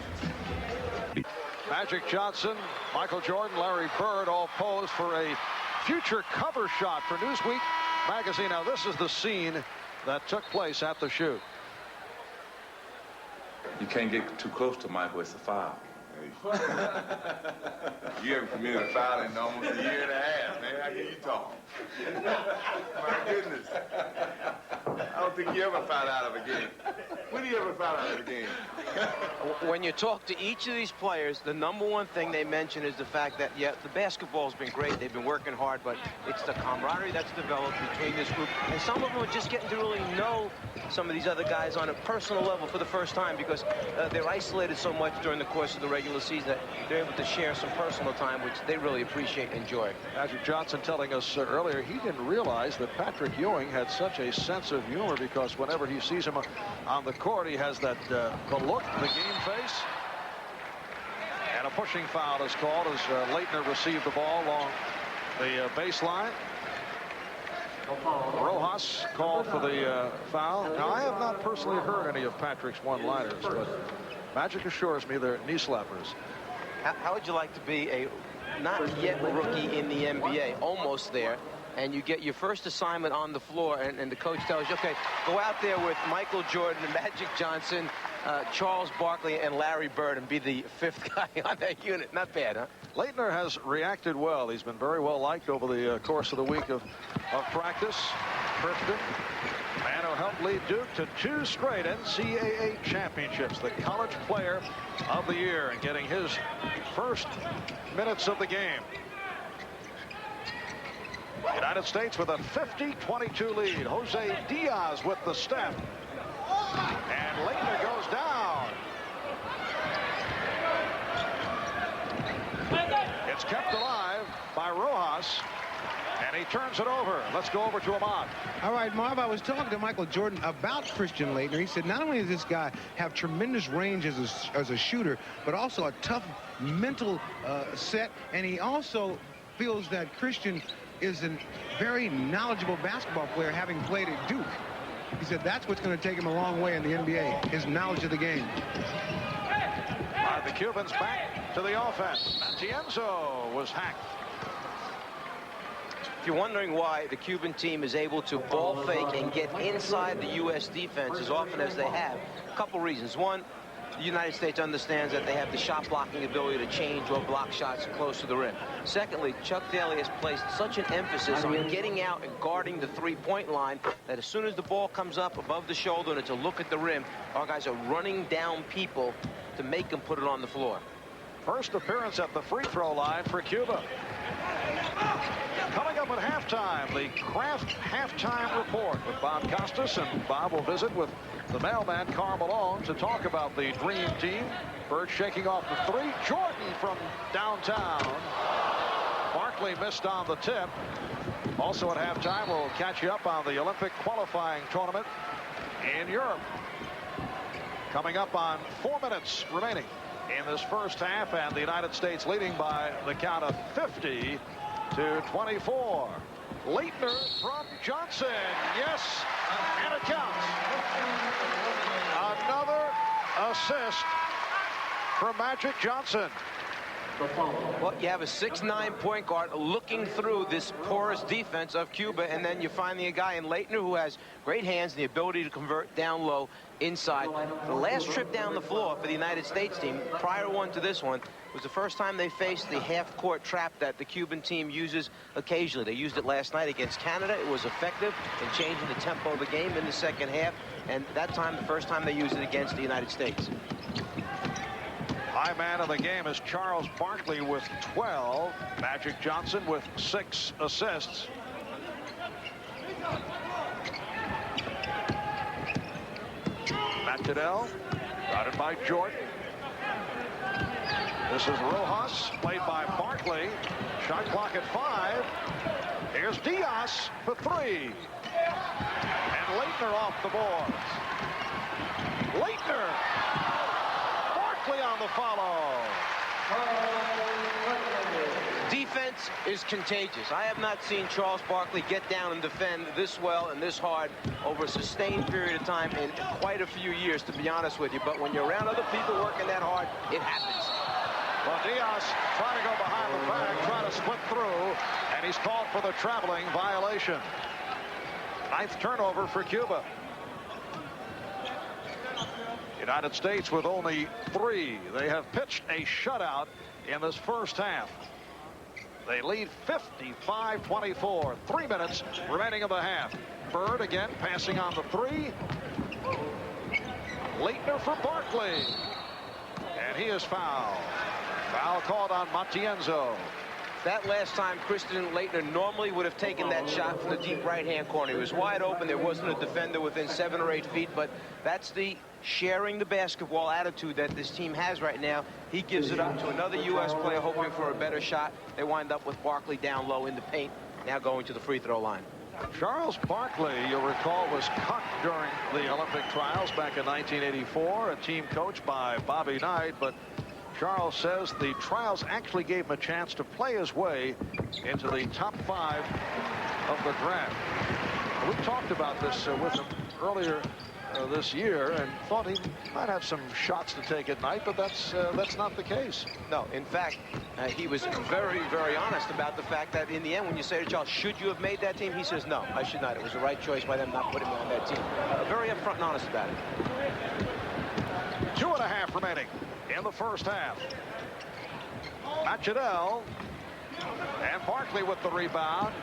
[SPEAKER 9] Magic Johnson, Michael Jordan, Larry Bird all posed for a future cover shot for Newsweek magazine. Now, this is the scene that took place at the shoot.
[SPEAKER 10] You can't get too close to Michael. It's a foul.
[SPEAKER 11] You haven't committed a foul in almost a year and a half, man. How can you talk? My goodness. I don't think you ever found out of a game. What do you he ever fouled out of the game.
[SPEAKER 3] When you talk to each of these players, the number one thing they mention is the fact that, yeah, the basketball's been great. They've been working hard, but it's the camaraderie that's developed between this group. And some of them are just getting to really know some of these other guys on a personal level for the first time because they're isolated so much during the course of the regular season that they're able to share some personal time, which they really appreciate and enjoy.
[SPEAKER 9] Magic Johnson telling us earlier he didn't realize that Patrick Ewing had such a sense of humor because whenever he sees him on the court, he has that the look, the game face. And a pushing foul is called as Leitner received the ball along the baseline. Rojas called for the foul. Now, I have not personally heard any of Patrick's one-liners, but Magic assures me they're knee slappers.
[SPEAKER 3] How would you like to be a not yet rookie in the NBA, almost there, and you get your first assignment on the floor, and the coach tells you, okay, go out there with Michael Jordan and Magic Johnson, Charles Barkley, and Larry Bird, and be the fifth guy on that unit. Not bad, huh?
[SPEAKER 9] Leitner has reacted well. He's been very well liked over the course of the week of practice. Christian, man who helped lead Duke to 2 straight NCAA championships, the College Player of the Year, and getting his first minutes of the game. United States with a 50-22 lead. Jose Diaz with the step. And Leitner goes down. It's kept alive by Rojas. And he turns it over. Let's go over to Ahmad.
[SPEAKER 5] All right, Marv, I was talking to Michael Jordan about Christian Leitner. He said not only does this guy have tremendous range as a shooter, but also a tough mental set. And he also feels that Christian is a very knowledgeable basketball player, having played at Duke. He said that's what's going to take him a long way in the NBA, his knowledge of the game.
[SPEAKER 9] The Cubans back to the offense. Matienzo was hacked.
[SPEAKER 3] If you're wondering why the Cuban team is able to ball fake and get inside the U.S. defense as often as they have, a couple reasons. One, the United States understands that they have the shot blocking ability to change or block shots close to the rim. Secondly, Chuck Daly has placed such an emphasis on getting out and guarding the three-point line that as soon as the ball comes up above the shoulder and it's a look at the rim, our guys are running down people to make them put it on the floor.
[SPEAKER 9] First appearance at the free throw line for Cuba. Coming up at halftime, the Kraft halftime report with Bob Costas, and Bob will visit with the mailman Carl Malone to talk about the dream team. Bird shaking off the three. Jordan from downtown. Barkley missed on the tip. Also at halftime, we'll catch you up on the Olympic qualifying tournament in Europe. Coming up on 4 minutes remaining in this first half, and the United States leading by the count of 50-24. Leitner from Johnson. Yes, and it counts. Another assist from Magic Johnson.
[SPEAKER 3] Well, you have a 6'9" point guard looking through this porous defense of Cuba, and then you're finding a guy in Leitner who has great hands and the ability to convert down low inside. The last trip down the floor for the United States team, prior one to this one, was the first time they faced the half-court trap that the Cuban team uses occasionally. They used it last night against Canada. It was effective in changing the tempo of the game in the second half, and that time, the first time they used it against the United States.
[SPEAKER 9] High man of the game is Charles Barkley with 12. Magic Johnson with 6 assists. Matt Goodell, guarded by Jordan. This is Rojas, played by Barkley. Shot clock at 5. Here's Diaz for 3. And Leitner off the boards. Leitner. Barkley on the follow.
[SPEAKER 3] Defense is contagious. I have not seen Charles Barkley get down and defend this well and this hard over a sustained period of time in quite a few years, to be honest with you. But when you're around other people working that hard, it happens.
[SPEAKER 9] Well, Diaz trying to go behind the back, trying to split through, and he's called for the traveling violation. 9th turnover for Cuba. United States with only 3. They have pitched a shutout in this first half. They lead 55-24. 3 minutes remaining of the half. Bird again passing on the 3. Leitner for Barkley. And he is fouled. Foul called on Matienzo.
[SPEAKER 3] That last time, Christian Leitner normally would have taken that shot from the deep right-hand corner. He was wide open. There wasn't a defender within 7 or 8 feet, but that's the sharing the basketball attitude that this team has right now. He gives it up to another U.S. player hoping for a better shot. They wind up with Barkley down low in the paint, now going to the free throw line.
[SPEAKER 9] Charles Barkley, you'll recall, was cut during the Olympic trials back in 1984, a team coached by Bobby Knight, but Charles says the trials actually gave him a chance to play his way into the top 5 of the draft. We talked about this with him earlier this year and thought he might have some shots to take at night, but that's not the case.
[SPEAKER 3] No, in fact, he was very, very honest about the fact that in the end, when you say to Charles, should you have made that team? He says, no, I should not. It was the right choice by them not putting me on that team. Very upfront and honest about it.
[SPEAKER 9] 2.5 remaining in the first half. Machadel and Barkley with the rebound.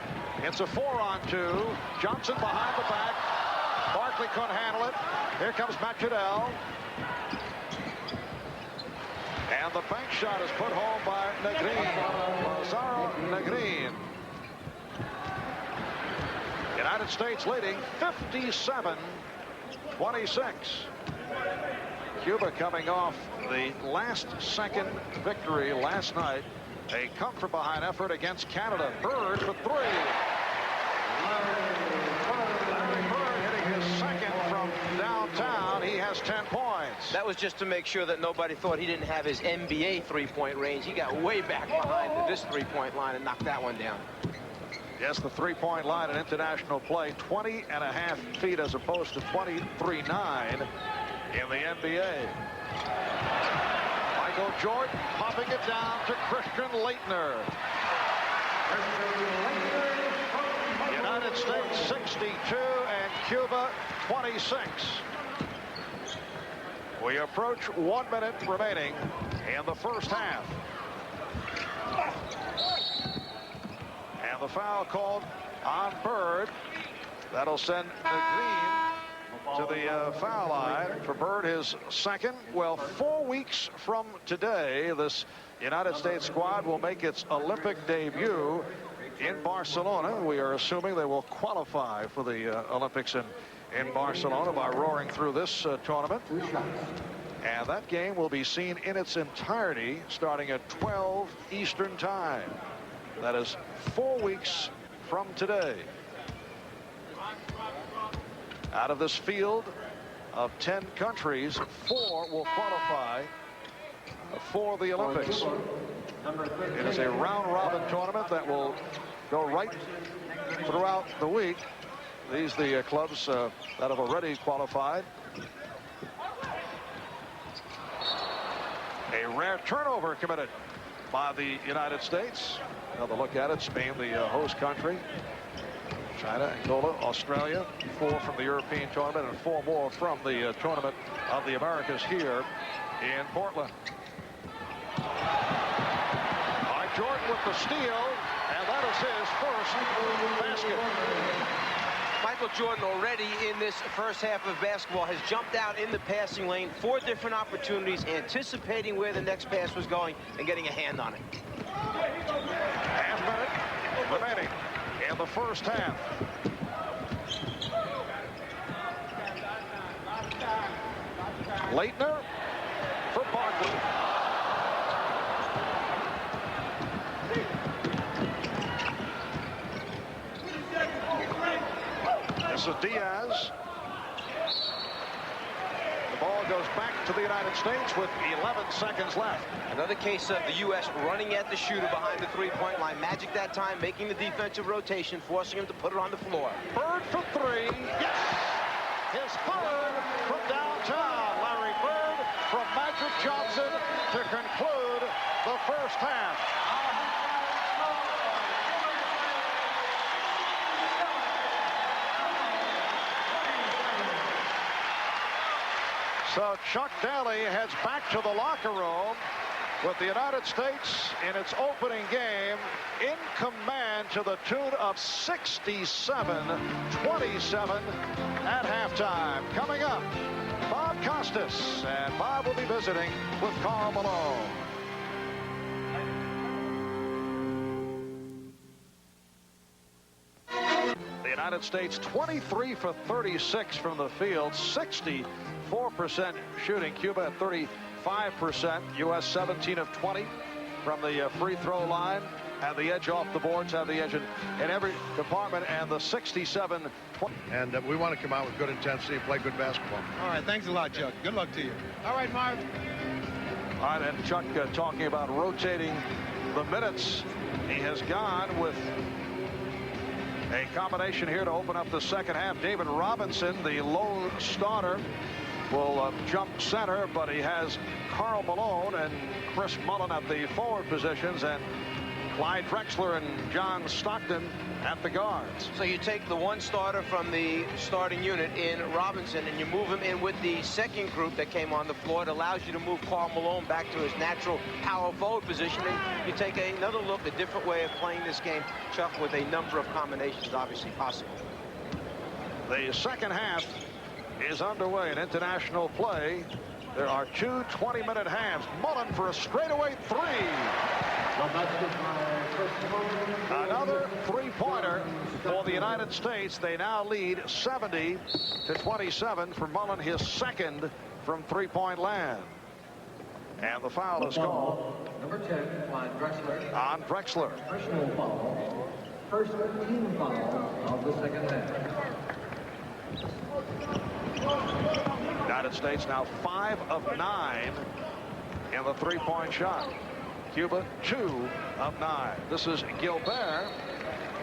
[SPEAKER 9] It's a 4-on-2. Johnson behind the back. Barkley couldn't handle it. Here comes Machadel. And the bank shot is put home by Negrin. Lazaro Negrin. United States leading 57-26. Cuba coming off the last-second victory last night. A come-from-behind effort against Canada. Bird for 3. Bird hitting his second from downtown. He has 10 points.
[SPEAKER 3] That was just to make sure that nobody thought he didn't have his NBA three-point range. He got way back behind this three-point line and knocked that one down.
[SPEAKER 9] Yes, the three-point line in international play, 20.5 feet as opposed to 23.9 in the NBA. Michael Jordan popping it down to Christian Leitner. United States 62 and Cuba 26. We approach 1 minute remaining in the first half. And the foul called on Bird. That'll send Negrin to the foul line. For Bird, his second. Well, 4 weeks from today, this United States squad will make its Olympic debut in Barcelona. We are assuming they will qualify for the Olympics in Barcelona by roaring through this tournament. And that game will be seen in its entirety starting at 12 Eastern time. That is 4 weeks from today. Out of this field of 10 countries, 4 will qualify for the Olympics. It is a round-robin tournament that will go right throughout the week. These are the clubs that have already qualified. A rare turnover committed by the United States. Another look at it. Spain, the host country. China, Angola, Australia. 4 from the European tournament and 4 more from the tournament of the Americas here in Portland. By Jordan with the steal, and that is his first basket.
[SPEAKER 3] Michael Jordan already in this first half of basketball has jumped out in the passing lane, 4 different opportunities, anticipating where the next pass was going and getting a hand on it.
[SPEAKER 9] Half minute remaining in the first half. Leitner for Barkley. This is Diaz. The ball goes back to the United States with 11 seconds left.
[SPEAKER 3] Another case of the U.S. running at the shooter behind the three-point line. Magic that time, making the defensive rotation, forcing him to put it on the floor.
[SPEAKER 9] Bird for 3. Yes! His third from downtown. Larry Bird from Magic Johnson to conclude the first half. So Chuck Daly heads back to the locker room with the United States in its opening game in command to the tune of 67-27 at halftime. Coming up, Bob Costas, and Bob will be visiting with Karl Malone. The United States 23 for 36 from the field, 64% shooting. Cuba at 35%. U.S. 17 of 20 from the free throw line. Have the edge off the boards, have the edge in every department, and the 67-20.
[SPEAKER 1] And we want to come out with good intensity and play good basketball.
[SPEAKER 5] All right, thanks a lot, Chuck. Good luck to you. All right, Marv.
[SPEAKER 9] All right, and Chuck talking about rotating the minutes. He has gone with a combination here to open up the second half. David Robinson, the lone starter, will jump center, but he has Karl Malone and Chris Mullen at the forward positions, and Clyde Drexler and John Stockton at the guards.
[SPEAKER 3] So you take the one starter from the starting unit in Robinson and you move him in with the second group that came on the floor. It allows you to move Karl Malone back to his natural power forward position, and you take another look, a different way of playing this game, Chuck, with a number of combinations obviously possible.
[SPEAKER 9] The second half is underway in international play. There are two 20-minute halves. Mullen for a straightaway three. Another three-pointer for the United States. They now lead 70-27 for Mullen, his second from three-point land. And the foul is called.
[SPEAKER 2] Number 10, Clyde Drexler.
[SPEAKER 9] On Drexler.
[SPEAKER 2] Personal foul. First team foul of the second half.
[SPEAKER 9] United States now 5 of 9 in the three-point shot. Cuba 2 of 9. This is Gilbert,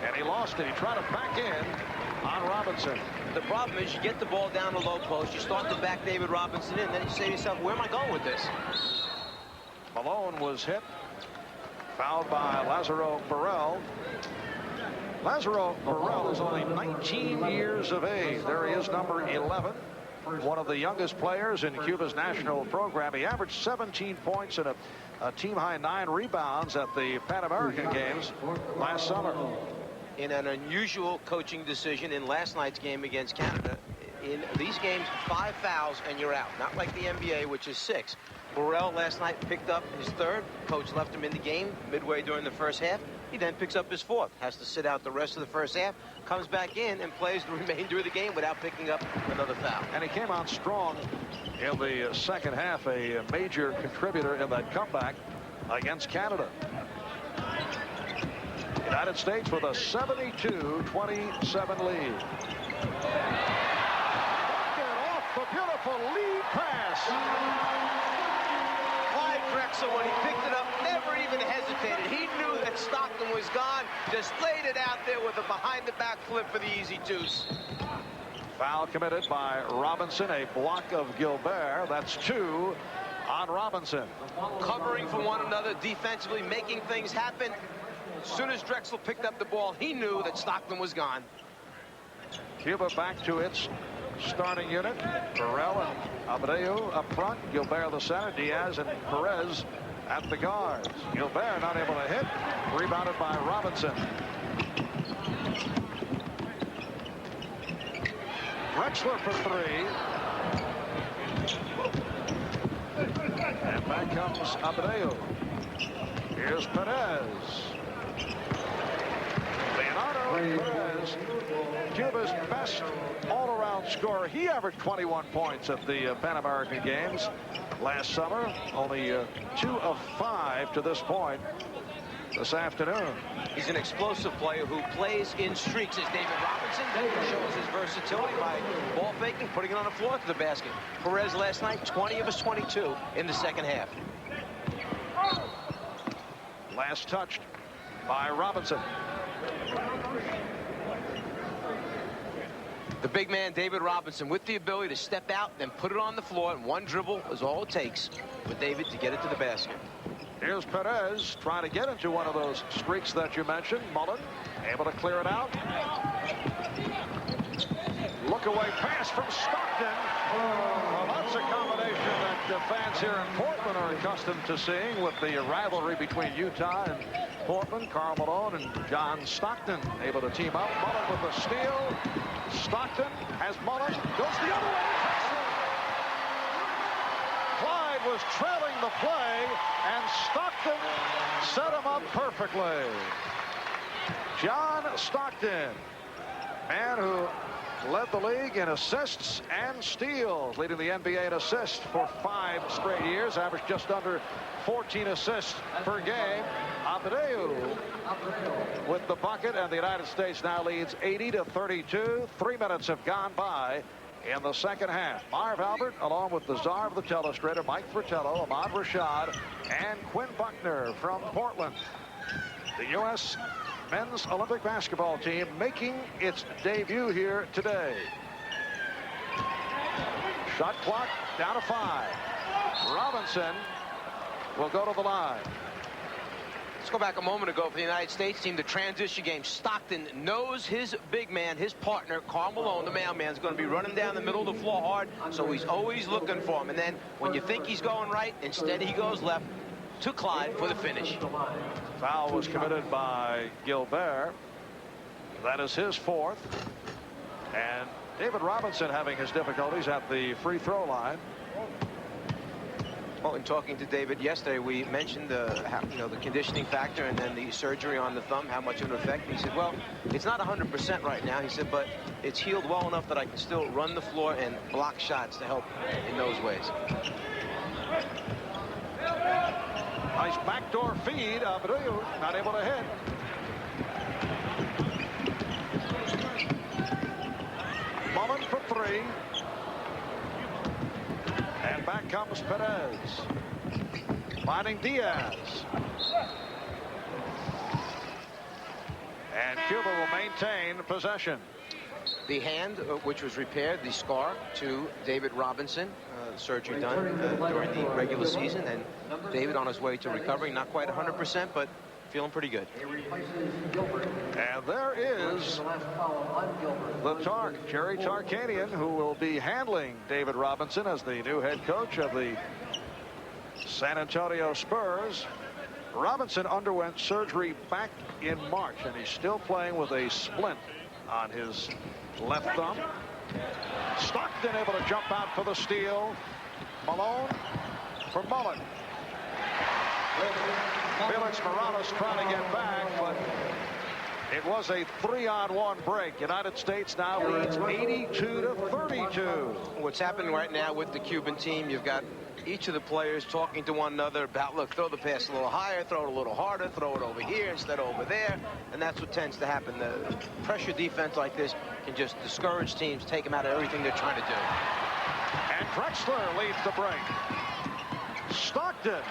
[SPEAKER 9] and he lost it. He tried to back in on Robinson.
[SPEAKER 3] The problem is you get the ball down the low post, you start to back David Robinson in, then you say to yourself, where am I going with this?
[SPEAKER 9] Malone was hit, fouled by Lazaro Burrell. Lazaro Burrell is only 19 years of age. There he is, number 11. One of the youngest players in Cuba's national program. He averaged 17 points and a team-high 9 rebounds at the Pan American Games last summer.
[SPEAKER 3] In an unusual coaching decision in last night's game against Canada, in these games, 5 fouls and you're out. Not like the NBA, which is 6. Burrell last night picked up his third. Coach left him in the game midway during the first half. He then picks up his fourth. Has to sit out the rest of the first half. Comes back in and plays the remainder of the game without picking up another foul.
[SPEAKER 9] And he came on strong in the second half, a major contributor in that comeback against Canada. United States with a 72-27 lead. Off the beautiful lead pass.
[SPEAKER 3] Clyde Drexler, when he picked it up, never even hesitated. He knew that Stockton was gone, just laid it out there with a behind-the-back flip for the easy deuce.
[SPEAKER 9] Foul committed by Robinson, a block of Gilbert. That's 2 on Robinson.
[SPEAKER 3] Covering for one another defensively, making things happen. As soon as Drexler picked up the ball, he knew that Stockton was gone.
[SPEAKER 9] Cuba back to its starting unit. Burrell and Abreu up front. Gilbert the center. Diaz and Perez at the guards. Gilbert not able to hit. Rebounded by Robinson. Drexler for 3. And back comes Abreu. Here's Perez. Leonardo Perez, Cuba's best all-around scorer. He averaged 21 points at the Pan American Games last summer. Only 2 of 5 to this point this afternoon.
[SPEAKER 3] He's an explosive player who plays in streaks, as David Robinson shows his versatility by ball faking, putting it on the floor to the basket. Perez last night, 20 of his 22 in the second half.
[SPEAKER 9] Last touched by Robinson.
[SPEAKER 3] The big man, David Robinson, with the ability to step out and put it on the floor, and one dribble is all it takes for David to get it to the basket.
[SPEAKER 9] Here's Perez trying to get into one of those streaks that you mentioned. Mullen able to clear it out. Look away pass from Stockton. Well, that's a combination that the fans here in Portland are accustomed to seeing with the rivalry between Utah and Portland. Karl Malone and John Stockton able to team up. Mullen with the steal. Stockton has Mullen. Goes the other way. was trailing the play, and Stockton set him up perfectly. John Stockton, man who led the league in assists and steals, leading the NBA in assists for 5 straight years, averaged just under 14 assists per game. Abreu with the bucket, and the United States now leads 80-32. 3 minutes have gone by in the second half. Marv Albert, along with the czar of the telestrator, Mike Fratello, Ahmad Rashad, and Quinn Buckner from Portland. The U.S. men's Olympic basketball team making its debut here today. Shot clock down to 5. Robinson will go to the line.
[SPEAKER 3] Let's go back a moment ago for the United States team, the transition game. Stockton knows his big man, his partner, Karl Malone, the mailman, is going to be running down the middle of the floor hard, so he's always looking for him. And then when you think he's going right, instead he goes left to Clyde for the finish.
[SPEAKER 9] Foul was committed by Gilbert. That is his 4th. And David Robinson having his difficulties at the free throw line.
[SPEAKER 3] Well, in talking to David yesterday, we mentioned the conditioning factor and then the surgery on the thumb, how much of an effect. He said, well, it's not 100% right now. He said, but it's healed well enough that I can still run the floor and block shots to help in those ways.
[SPEAKER 9] Nice backdoor feed. Abreu not able to hit. Mullen for 3. And back comes Perez. Finding Diaz. And Cuba will maintain possession.
[SPEAKER 3] The hand, which was repaired, the scar to David Robinson, surgery done during the regular season, and David on his way to recovering, not quite 100%, but feeling pretty good.
[SPEAKER 9] And there is the Tark, Jerry Tarkanian, who will be handling David Robinson as the new head coach of the San Antonio Spurs. Robinson underwent surgery back in March, and he's still playing with a splint on his left thumb. Stockton able to jump out for the steal. Malone for Mullen. Felix Morales trying to get back, but it was a 3-on-1 break. United States now leads 82-32.
[SPEAKER 3] What's happening right now with the Cuban team, you've got each of the players talking to one another about, look, throw the pass a little higher, throw it a little harder, throw it over here instead of over there, and that's what tends to happen. The pressure defense like this can just discourage teams, take them out of everything they're trying to do.
[SPEAKER 9] And Drexler leads the break. Stockton.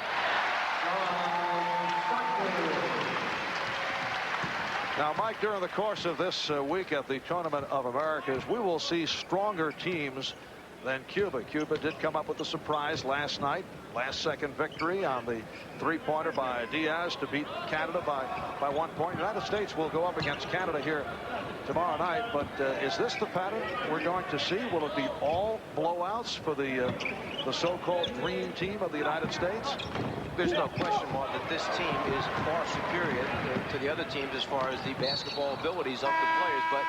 [SPEAKER 9] Now, Mike, during the course of this week at the Tournament of Americas, we will see stronger teams than Cuba. Cuba did come up with a surprise last night. Last-second victory on the 3-pointer by Diaz to beat Canada by 1 point. United States will go up against Canada here tomorrow night. But is this the pattern we're going to see? Will it be all blowouts for the so-called dream team of the United States?
[SPEAKER 3] There's no question, Mark, that this team is far superior to the other teams as far as the basketball abilities of the players. But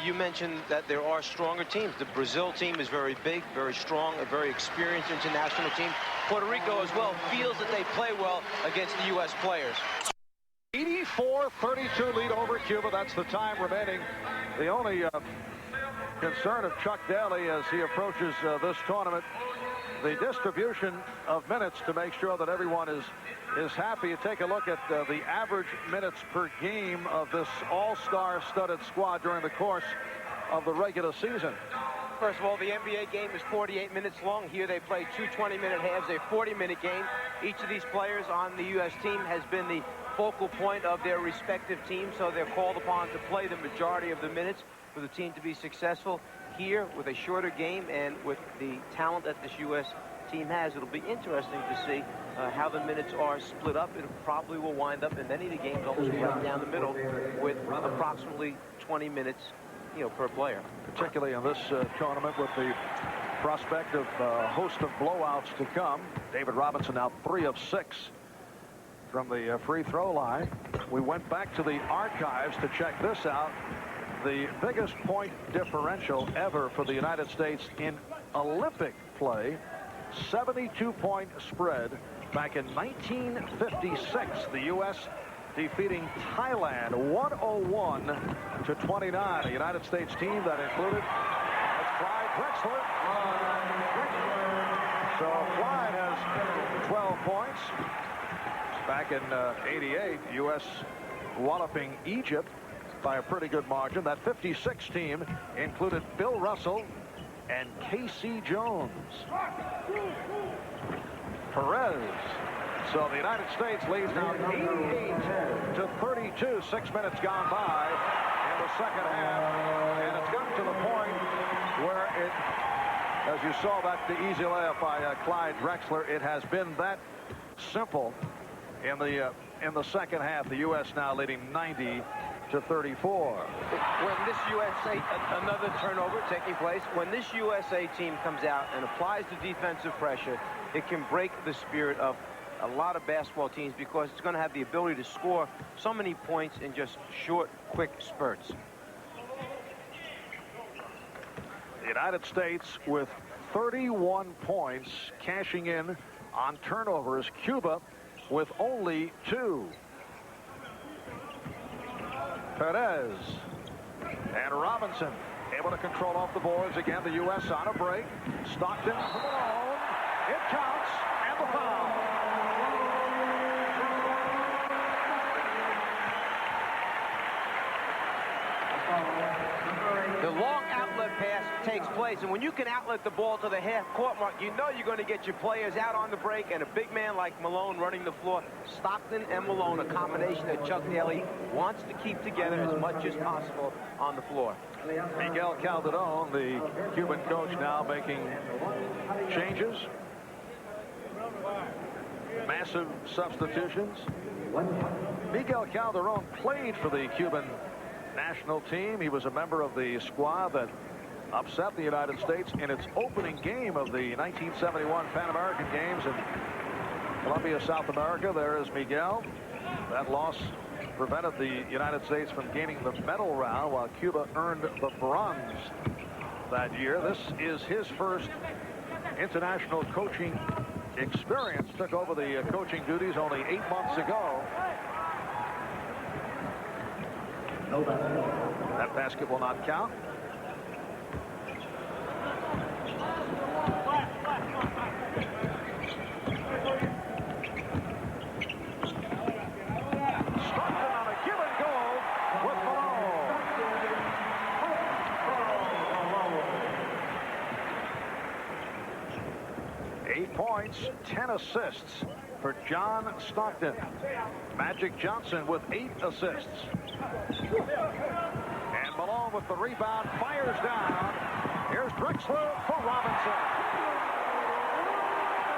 [SPEAKER 3] you mentioned that there are stronger teams. The Brazil team is very big, very strong, a very experienced international team. Puerto Rico as well feels that they play well against the U.S. players.
[SPEAKER 9] 84-32 lead over Cuba. That's the time remaining. The only concern of Chuck Daly as he approaches this tournament, the distribution of minutes to make sure that everyone is happy. You take a look at the average minutes per game of this all-star studded squad during the course of the regular season.
[SPEAKER 3] First of all, the NBA game is 48 minutes long. Here they play 2 20-minute halves, a 40-minute game. Each of these players on the U.S. team has been the focal point of their respective teams, so they're called upon to play the majority of the minutes for the team to be successful. Here, with a shorter game and with the talent that this U.S. team has, it'll be interesting to see how the minutes are split up. It probably will wind up in many of the games almost right down the middle with approximately 20 minutes, per player.
[SPEAKER 9] Particularly in this tournament with the prospect of a host of blowouts to come. David Robinson now 3 of 6 from the free throw line. We went back to the archives to check this out. The biggest point differential ever for the United States in Olympic play 72-point spread back in 1956. The U.S. defeating Thailand 101-29. A United States team that included Clyde Drexler. So Clyde has 12 points. Back in 88, U.S. walloping Egypt by a pretty good margin. That 56 team included Bill Russell and K.C. Jones. Perez. So the United States leads now 88-32. 6 minutes gone by in the second half. And it's gotten to the point where it, as you saw that the easy layup by Clyde Drexler, it has been that simple in the second half. The U.S. now leading 90-34.
[SPEAKER 3] When this USA, another turnover taking place, when this USA team comes out and applies the defensive pressure, it can break the spirit of a lot of basketball teams because it's going to have the ability to score so many points in just short, quick spurts.
[SPEAKER 9] The United States with 31 points, cashing in on turnovers. Cuba with only 2. Perez and Robinson able to control off the boards again. The U.S. on a break. Stockton from alone. It counts, and the foul.
[SPEAKER 3] The long outlet pass takes place, and when you can outlet the ball to the half-court mark, you know you're going to get your players out on the break, and a big man like Malone running the floor. Stockton and Malone, a combination that Chuck Daly wants to keep together as much as possible on the floor.
[SPEAKER 9] Miguel Calderon, the Cuban coach, now making changes. Massive substitutions. Miguel Calderon played for the Cuban national team. He was a member of the squad that upset the United States in its opening game of the 1971 Pan American Games in Colombia, South America. There is Miguel. That loss prevented the United States from gaining the medal round, while Cuba earned the bronze that year. This is his first international coaching experience. Took over the coaching duties only 8 months ago. That basket will not count. Stockton on a give and go with Malone. 8 points, 10 assists for John Stockton. Magic Johnson with 8 assists. And Malone with the rebound, fires down. Here's Drexler for Robinson.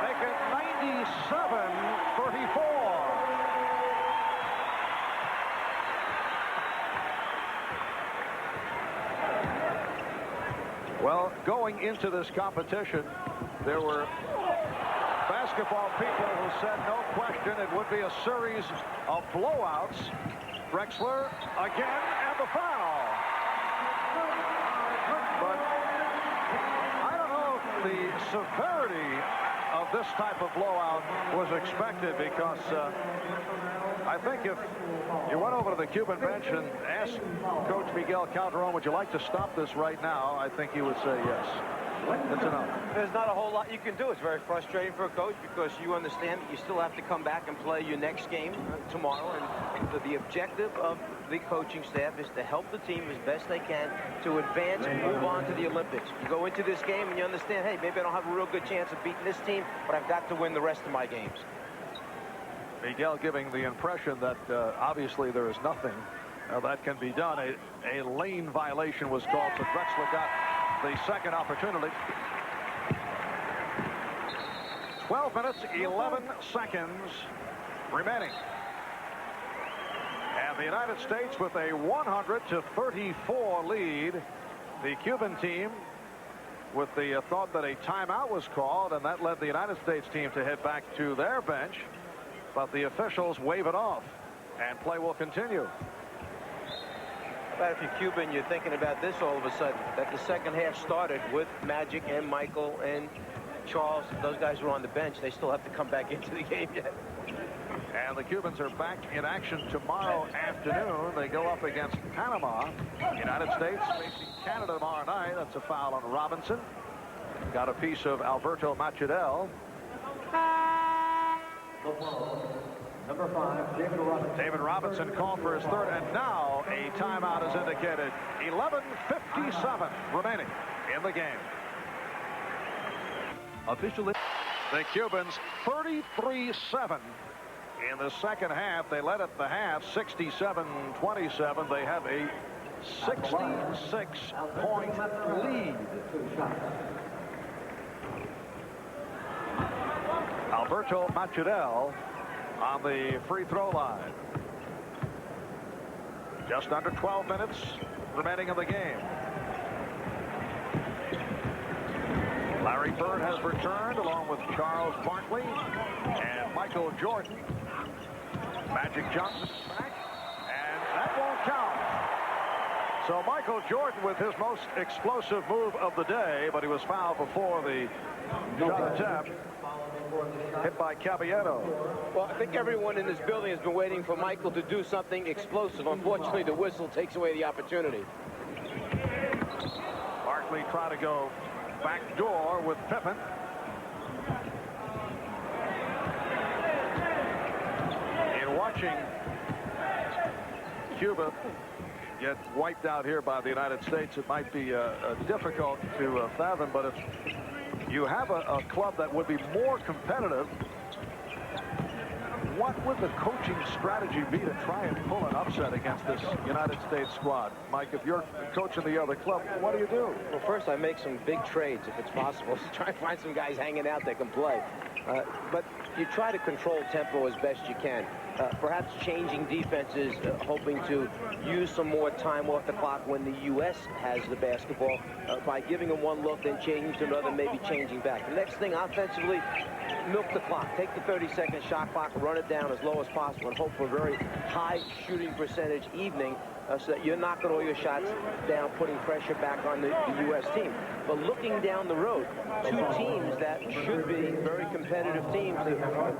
[SPEAKER 9] Make it 97-34. Well, going into this competition, there were basketball people who said no question it would be a series of blowouts. Drexler again, and the foul. But I don't know if the severity of this type of blowout was expected, because I think if you went over to the Cuban bench and asked Coach Miguel Calderon, would you like to stop this right now, I think he would say yes. It's enough.
[SPEAKER 3] There's not a whole lot you can do. It's very frustrating for a coach because you understand that you still have to come back and play your next game tomorrow. And the objective of the coaching staff is to help the team as best they can to advance and move on to the Olympics. You go into this game and you understand, hey, maybe I don't have a real good chance of beating this team, but I've got to win the rest of my games.
[SPEAKER 9] Miguel giving the impression that obviously there is nothing that can be done. A lane violation was called, so Drexler got the second opportunity. 12 minutes, 11 seconds remaining. And the United States with a 100-34 lead. The Cuban team with the thought that a timeout was called, and that led the United States team to head back to their bench. But the officials wave it off, and play will continue.
[SPEAKER 3] But if you're Cuban, you're thinking about this all of a sudden, that the second half started with Magic and Michael and Charles, those guys who are on the bench, they still have to come back into the game yet.
[SPEAKER 9] And the Cubans are back in action tomorrow afternoon. They go up against Panama. United States facing Canada tomorrow night. That's a foul on Robinson. Got a piece of Alberto Machadel.
[SPEAKER 2] Number 5, David Robinson.
[SPEAKER 9] David Robinson called for his third, and now a timeout is indicated. 11:57 remaining in the game.
[SPEAKER 2] Officially,
[SPEAKER 9] the Cubans 33-7 in the second half. They led at the half 67-27. They have a 66-point lead. Alberto Machadel on the free throw line. Just under 12 minutes remaining in the game. Larry Bird has returned along with Charles Barkley and Michael Jordan. Magic Johnson's back, and that won't count. So Michael Jordan with his most explosive move of the day, but he was fouled before the shot attempt. Hit by Caballero.
[SPEAKER 3] Well, I think everyone in this building has been waiting for Michael to do something explosive. Unfortunately, the whistle takes away the opportunity.
[SPEAKER 9] Barkley tried to go back door with Pippen. In watching Cuba get wiped out here by the United States, it might be difficult to fathom, but if you have a club that would be more competitive, what would the coaching strategy be to try and pull an upset against this United States squad? Mike, if you're coaching the other club, what do you do?
[SPEAKER 3] Well, first I make some big trades if it's possible. Try and find some guys hanging out that can play. But you try to control tempo as best you can. Perhaps changing defenses, hoping to use some more time off the clock when the U.S. has the basketball. By giving them one look, then changing to another, maybe changing back. The next thing, offensively, milk the clock. Take the 30-second shot clock, run it down as low as possible, and hope for a very high shooting percentage evening so that you're knocking all your shots down, putting pressure back on the U.S. team. But looking down the road, two teams that should be very competitive teams, the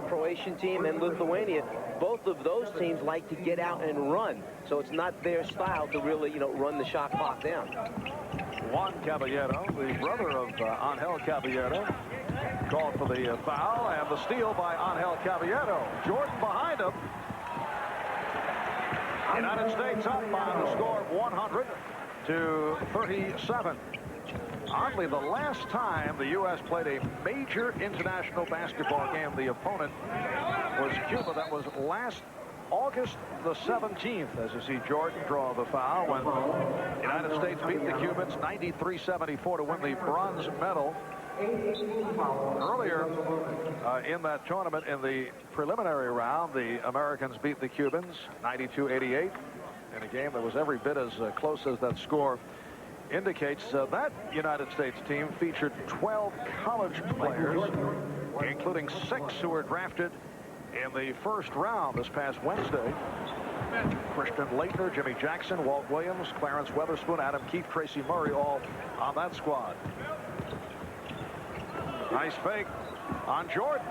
[SPEAKER 3] Croatian team and Lithuania, both of those teams like to get out and run. So it's not their style to really, run the shot clock down.
[SPEAKER 9] Juan Caballero, the brother of Angel Caballero, called for the foul, and the steal by Angel Caballero. Jordan behind him. United States up by the score of 100-37. Oddly, the last time the U.S. played a major international basketball game, the opponent was Cuba. That was last August the 17th, as you see Jordan draw the foul when the United States beat the Cubans 93-74 to win the bronze medal. Earlier in that tournament, in the preliminary round, the Americans beat the Cubans 92-88 in a game that was every bit as close as that score indicates. That United States team featured 12 college players, including 6 who were drafted in the first round this past Wednesday. Christian Laettner, Jimmy Jackson, Walt Williams, Clarence Weatherspoon, Adam Keefe, Tracy Murray, all on that squad. Nice fake on Jordan.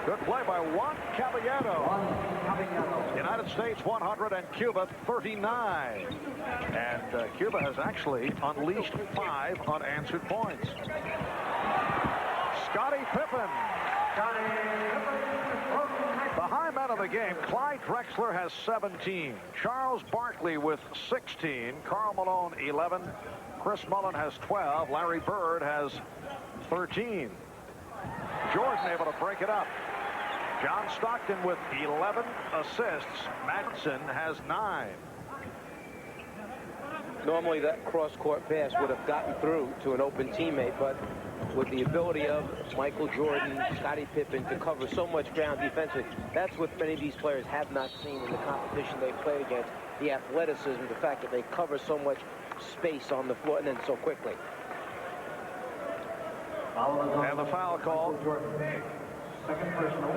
[SPEAKER 9] Good play by Juan Caballero. United States 100 and Cuba 39. And Cuba has actually unleashed 5 unanswered points. Scottie Pippen. The high man of the game, Clyde Drexler, has 17. Charles Barkley with 16. Karl Malone 11. Chris Mullin has 12. Larry Bird has 13. Jordan able to break it up. John Stockton with 11 assists. Madsen has 9.
[SPEAKER 3] Normally that cross-court pass would have gotten through to an open teammate, but with the ability of Michael Jordan, Scottie Pippen to cover so much ground defensively, that's what many of these players have not seen in the competition they've played against. The athleticism, the fact that they cover so much space on the floor and then so quickly.
[SPEAKER 9] And the foul call.
[SPEAKER 2] Second personal,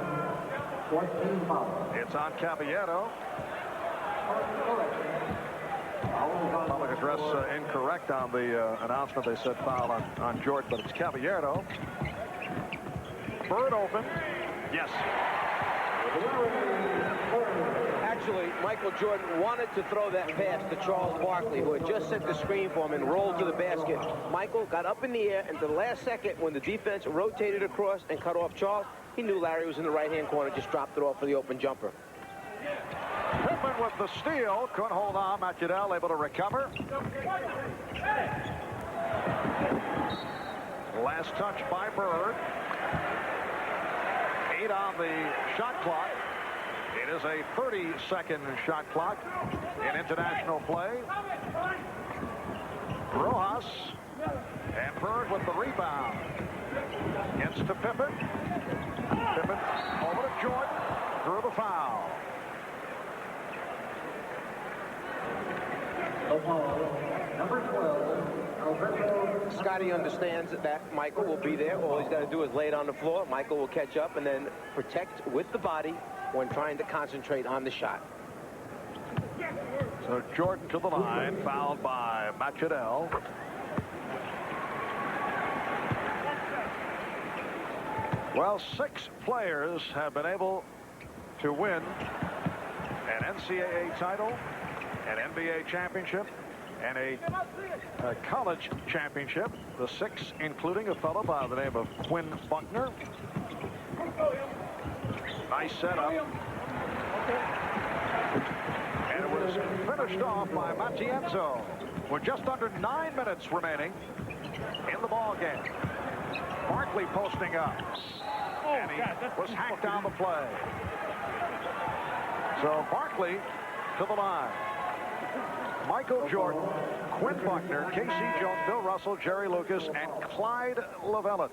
[SPEAKER 2] 14 foul.
[SPEAKER 9] It's on Caballero. Public address incorrect on the announcement. They said foul on Jordan, but it's Caballero. Bird open. Yes.
[SPEAKER 3] Actually, Michael Jordan wanted to throw that pass to Charles Barkley, who had just set the screen for him and rolled to the basket. Michael got up in the air, and to the last second, when the defense rotated across and cut off Charles, he knew Larry was in the right-hand corner, just dropped it off for the open jumper.
[SPEAKER 9] Pippen with the steal. Couldn't hold on. Macadel able to recover. Last touch by Bird. 8 on the shot clock. It is a 30-second shot clock in international play. Rojas and Bird with the rebound. Gets to Pippen. Pippen over to Jordan. Through the foul.
[SPEAKER 2] Number 12, Alberto.
[SPEAKER 3] Scotty understands that Michael will be there. All he's got to do is lay it on the floor. Michael will catch up and then protect with the body when trying to concentrate on the shot.
[SPEAKER 9] So Jordan to the line, fouled by Macadel. Well, 6 players have been able to win an NCAA title, an NBA championship, and a college championship. The 6 including a fellow by the name of Quinn Buckner. Nice setup. And it was finished off by Matienzo with just under 9 minutes remaining in the ball game. Barkley posting up. And he was hacked down the play. So Barkley to the line. Michael Jordan, Quinn Buckner, K.C. Jones, Bill Russell, Jerry Lucas, and Clyde Leveillette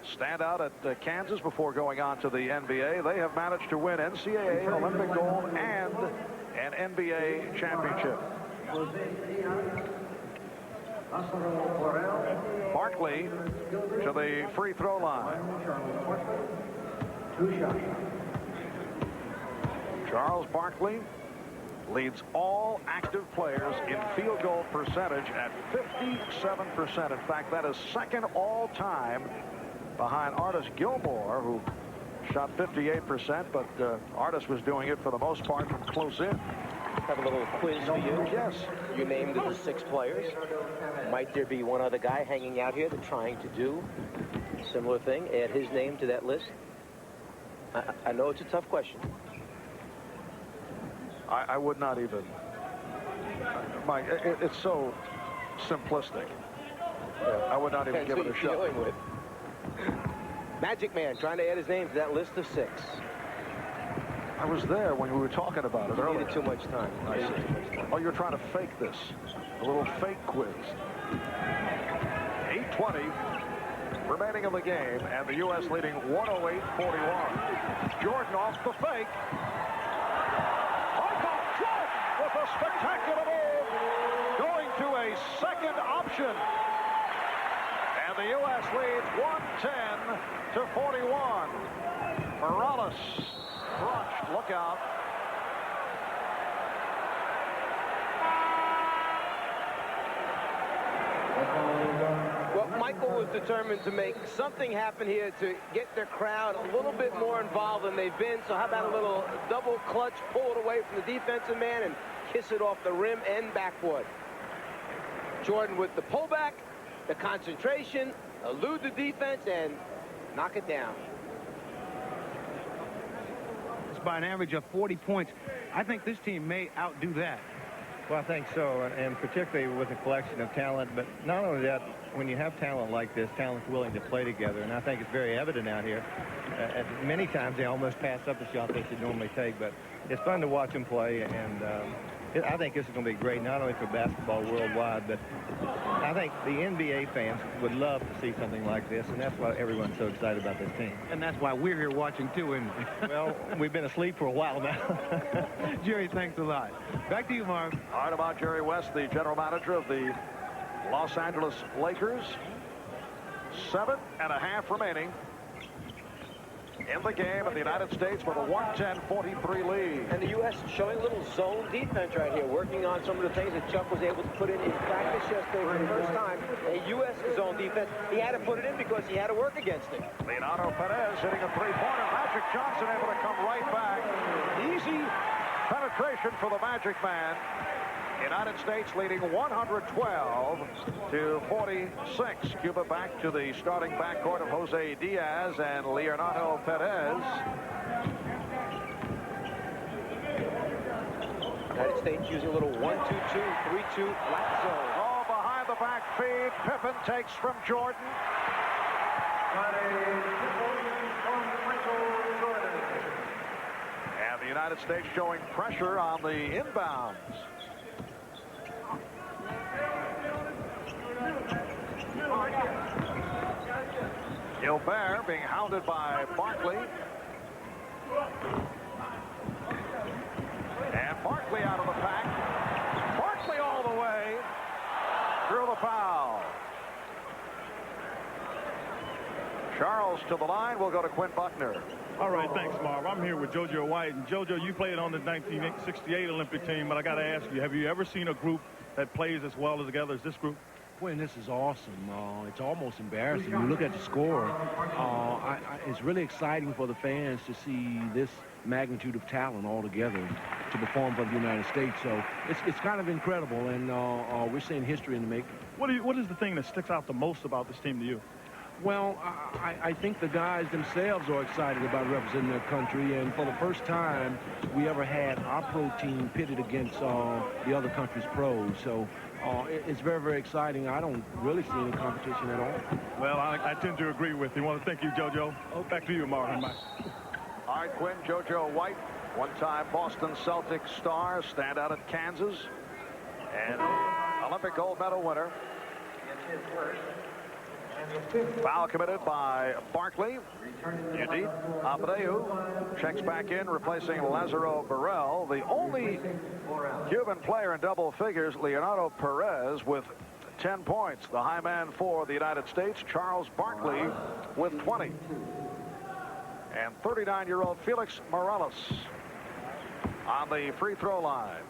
[SPEAKER 9] stand out at Kansas before going on to the NBA. They have managed to win NCAA, Olympic gold, and an NBA championship. Barkley to the free throw line. Charles Barkley leads all active players in field goal percentage at 57%. In fact, that is second all time behind Artis Gilmore, who shot 58%, but Artis was doing it for the most part from close in.
[SPEAKER 3] Have a little quiz for you.
[SPEAKER 9] Yes.
[SPEAKER 3] You named the 6 players. Might there be one other guy hanging out here that's trying to do a similar thing? Add his name to that list? I know it's a tough question.
[SPEAKER 9] I would not even. Mike, it's so simplistic. I would not even give it a shot.
[SPEAKER 3] With. Magic Man trying to add his name to that list of 6.
[SPEAKER 9] I was there when we were talking about it earlier.
[SPEAKER 3] Needed too much time.
[SPEAKER 9] I see. Oh, you're trying to fake this. A little fake quiz. 8:20 remaining in the game, and the U.S. leading 108-41. Jordan off the fake. Michael Jordan with a spectacular move, going to a second option. And the U.S. leads 110-41. Morales crushed. Look out.
[SPEAKER 3] Well, Michael was determined to make something happen here to get the crowd a little bit more involved than they've been. So how about a little double clutch, pull it away from the defensive man and kiss it off the rim and backboard. Jordan with the pullback, the concentration, elude the defense, and knock it down.
[SPEAKER 5] It's by an average of 40 points. I think this team may outdo that.
[SPEAKER 12] Well, I think so, and particularly with a collection of talent. But not only that, when you have talent like this, talent's willing to play together, and I think it's very evident out here. Many times they almost pass up the shot they should normally take, but it's fun to watch them play, and I think this is going to be great, not only for basketball worldwide, but I think the NBA fans would love to see something like this, and that's why everyone's so excited about this team.
[SPEAKER 5] And that's why we're here watching, too, isn't we?
[SPEAKER 12] Well, we've been asleep for a while now.
[SPEAKER 5] Jerry, thanks a lot. Back to you, Marv.
[SPEAKER 9] All right, about Jerry West, the general manager of the Los Angeles Lakers. 7.5 remaining in the game, and the United States with a 110-43 lead.
[SPEAKER 3] And the U.S. showing a little zone defense right here, working on some of the things that Chuck was able to put in practice yesterday for the first time. A U.S. zone defense, he had to put it in because he had to work against it.
[SPEAKER 9] Leonardo Perez hitting a three-pointer. Magic Johnson able to come right back. Easy penetration for the Magic Man. United States leading 112-46. Cuba back to the starting backcourt of Jose Diaz and Leonardo Perez.
[SPEAKER 3] United States using a little 1-2-2, 3-2 flat zone.
[SPEAKER 9] Oh, behind the back feed. Pippen takes from Jordan. And the United States showing pressure on the inbounds. Gilbert being hounded by Barkley. And Barkley out of the pack. Barkley all the way. Through the foul. Charles to the line. We'll go to Quinn Buckner.
[SPEAKER 6] All right, thanks, Marv. I'm here with JoJo White. And JoJo, you played on the 1968 Olympic team, but I got to ask you, have you ever seen a group that plays as well together as this group?
[SPEAKER 13] Well, this is awesome. It's almost embarrassing. You look at the score. It's really exciting for the fans to see this magnitude of talent all together to perform for the United States. So it's kind of incredible, and we're seeing history in the making.
[SPEAKER 6] What is the thing that sticks out the most about this team to you?
[SPEAKER 13] Well, I think the guys themselves are excited about representing their country, and for the first time we ever had our pro team pitted against the other country's pros. So it's very, very exciting. I don't really see any competition at all.
[SPEAKER 6] Well, I tend to agree with you. I want to thank you, JoJo. Back to you, Marvin.
[SPEAKER 9] All right, Quinn, JoJo White, one-time Boston Celtics star, standout at Kansas, and Olympic gold medal winner. Foul committed by Barkley. Udit Abreu checks back in, replacing Lazaro Burrell. The only Cuban player in double figures, Leonardo Perez, with 10 points. The high man for the United States, Charles Barkley, with 20. And 39-year-old Felix Morales on the free throw line.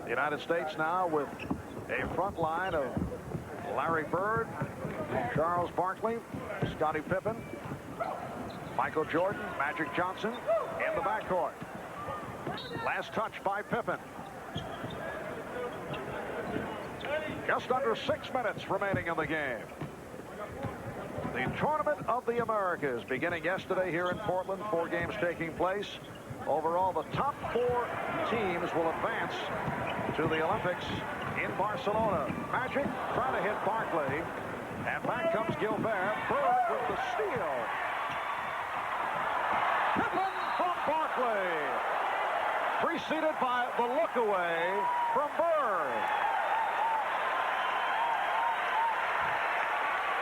[SPEAKER 9] The United States now with a front line of Larry Bird, Charles Barkley, Scottie Pippen, Michael Jordan, Magic Johnson in the backcourt. Last touch by Pippen. Just under 6 minutes remaining in the game. The Tournament of the Americas beginning yesterday here in Portland. 4 games taking place. Overall, the top 4 teams will advance to the Olympics in Barcelona. Magic trying to hit Barkley. And back comes Gilbert. Bird with the steal. Pippen from Barkley. Preceded by the look away from Bird.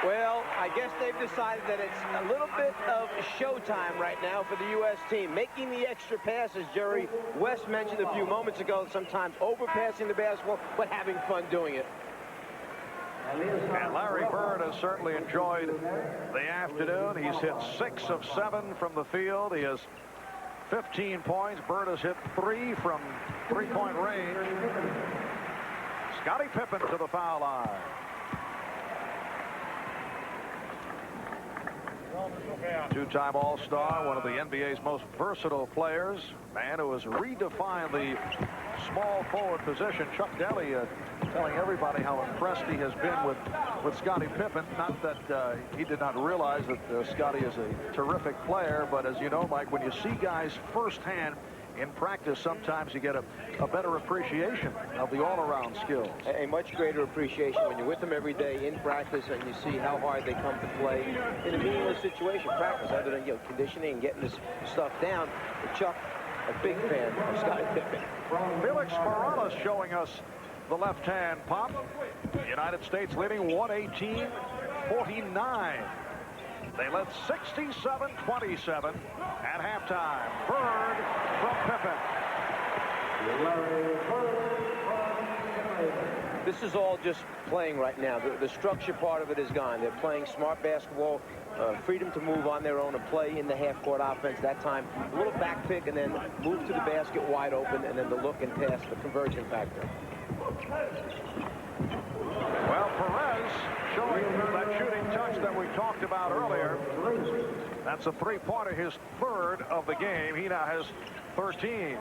[SPEAKER 3] Well, I guess they've decided that it's a little bit of showtime right now for the U.S. team. Making the extra passes, Jerry West mentioned a few moments ago, sometimes overpassing the basketball, but having fun doing it.
[SPEAKER 9] And Larry Bird has certainly enjoyed the afternoon. He's hit 6 of 7 from the field. He has 15 points. Bird has hit 3 from three-point range. Scottie Pippen to the foul line. Two-time All-Star, one of the NBA's most versatile players, man who has redefined the small forward position. Chuck Daly telling everybody how impressed he has been with Scottie Pippen. Not that he did not realize that Scottie is a terrific player, but as you know, Mike, when you see guys firsthand in practice, sometimes you get a better appreciation of the all-around skills.
[SPEAKER 3] A much greater appreciation when you're with them every day in practice and you see how hard they come to play in a meaningless situation, practice, other than conditioning and getting this stuff down. But Chuck, a big fan of Scottie Pippen.
[SPEAKER 9] Felix Morales showing us the left-hand pop. The United States leading 118-49. They led 67-27 at halftime. Bird from Pippen.
[SPEAKER 3] This is all just playing right now. The structure part of it is gone. They're playing smart basketball, freedom to move on their own and play in the half-court offense. That time, a little back pick and then move to the basket wide open, and then the look and pass, the conversion factor.
[SPEAKER 9] Well, Perez showing that shooting touch that we talked about earlier. That's a three-pointer, his third of the game. He now has 13.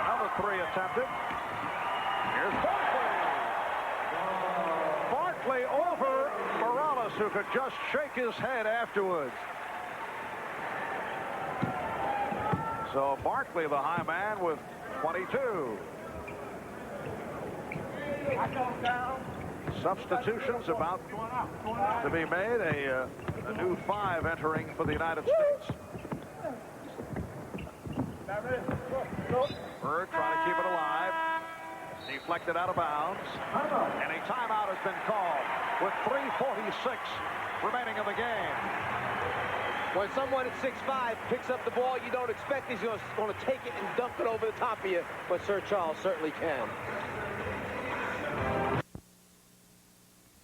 [SPEAKER 9] Another three attempted. Here's Barkley over Morales, who could just shake his head afterwards. So Barkley, the high man, with 22. Substitutions about to be made. A new 5 entering for the United States. Bird trying to keep it alive. Deflected out of bounds. And a timeout has been called with 3:46 remaining in the game.
[SPEAKER 3] When someone at 6'5" picks up the ball, you don't expect he's going to take it and dump it over the top of you, but Sir Charles certainly can.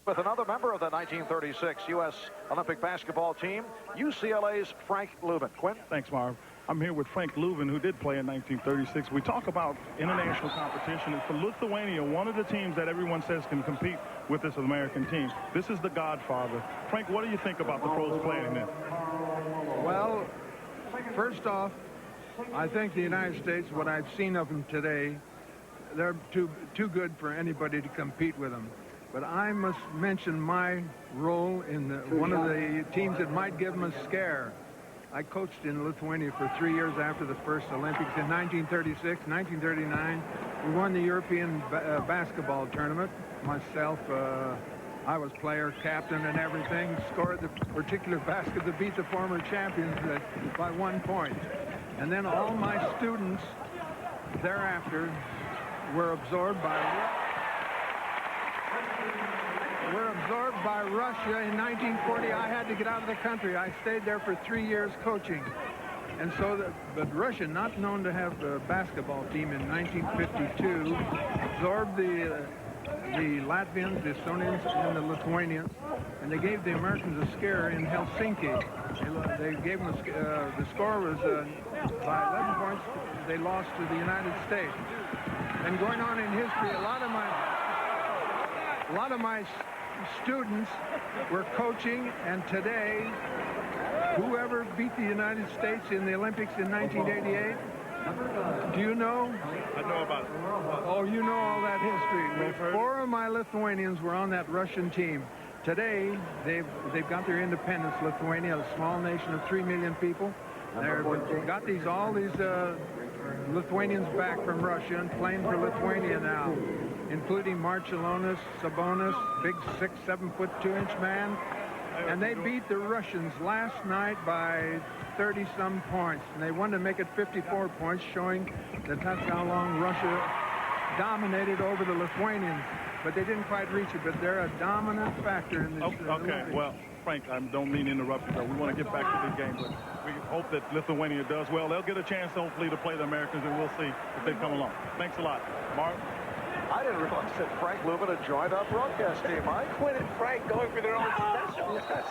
[SPEAKER 9] With another member of the 1936 U.S. Olympic basketball team, UCLA's Frank Lubin. Quinn?
[SPEAKER 6] Thanks, Marv. I'm here with Frank Lubin, who did play in 1936. We talk about international competition. And for Lithuania, one of the teams that everyone says can compete with this American team. This is the Godfather. Frank, what do you think about the pros playing this?
[SPEAKER 14] Well, first off, I think the United States, what I've seen of them today, they're too good for anybody to compete with them. But I must mention my role in one of the teams that might give them a scare. I coached in Lithuania for 3 years after the first Olympics in 1936, 1939. We won the European basketball tournament. Myself, I was player, captain, and everything. Scored the particular basket to beat the former champions by 1 point. And then all my students thereafter were absorbed by Russia in 1940. I had to get out of the country. I stayed there for 3 years coaching. And so, but Russia, not known to have a basketball team in 1952, absorbed the Latvians, the Estonians, and the Lithuanians, and they gave the Americans a scare in Helsinki. They gave them the score was by 11 points. They lost to the United States. And going on in history, a lot of my students were coaching, and today, whoever beat the United States in the Olympics in 1988, do you know?
[SPEAKER 6] I know about it.
[SPEAKER 14] Oh, you know all that history. Well, 4 of my Lithuanians were on that Russian team. Today, they've got their independence. Lithuania, a small nation of 3 million people. They've got all these Lithuanians back from Russia and playing for Lithuania now, including Marcellonis, Sabonis, big 6'7" 2" man. And they beat the Russians last night by 30-some points. And they wanted to make it 54 points, showing that that's how long Russia dominated over the Lithuanians. But they didn't quite reach it, but they're a dominant factor in this.
[SPEAKER 6] Okay, well, Frank, I don't mean to interrupt you, though. We want to get back to the game, but we hope that Lithuania does well. They'll get a chance, hopefully, to play the Americans, and we'll see if they come along. Thanks a lot. Mark?
[SPEAKER 9] I didn't realize that Frank Lubin had joined our broadcast team, Mike.
[SPEAKER 3] Quinn and Frank going for their own special.
[SPEAKER 9] Yes.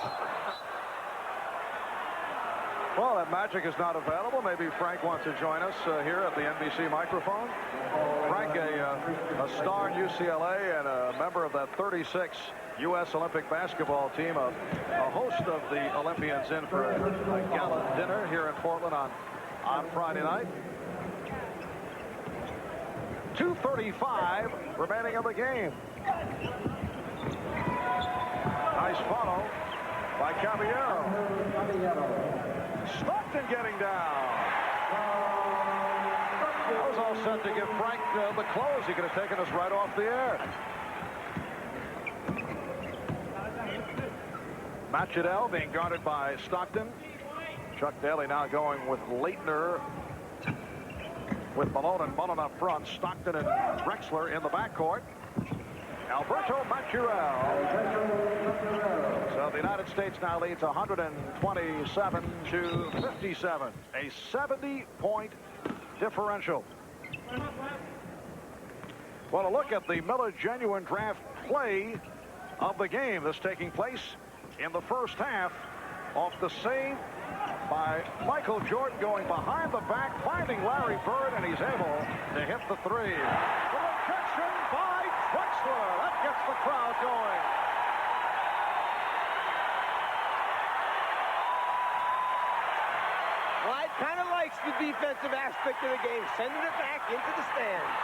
[SPEAKER 9] Well, that magic is not available. Maybe Frank wants to join us here at the NBC microphone. Frank, a star in UCLA and a member of that 36 U.S. Olympic basketball team, a host of the Olympians in for a gala dinner here in Portland on Friday night. 2:35 remaining in the game. Nice follow by Caballero. Stockton getting down. That was all set to give Frank the close. He could have taken us right off the air. Machadel being guarded by Stockton. Chuck Daly now going with Leitner, with Malone and Mullen up front. Stockton and Drexler in the backcourt. Alberto Maturel. So the United States now leads 127-57. A 70-point differential. Well, a look at the Miller Genuine Draft play of the game. This taking place in the first half off the save by Michael Jordan, going behind the back, finding Larry Bird, and he's able to hit the three. The rejection by Drexler. That gets the crowd going.
[SPEAKER 3] Clyde kind of likes the defensive aspect of the game, sending it back into the stands.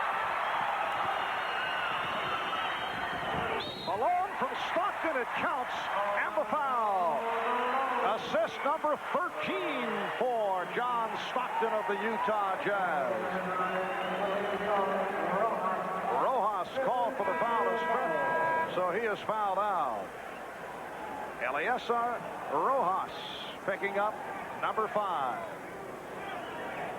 [SPEAKER 9] Malone from Stockton, it counts, and the foul. Assist number 13 for John Stockton of the Utah Jazz. Rojas called for the foul as fifth, so he is fouled out. Eliezer Rojas picking up number 5.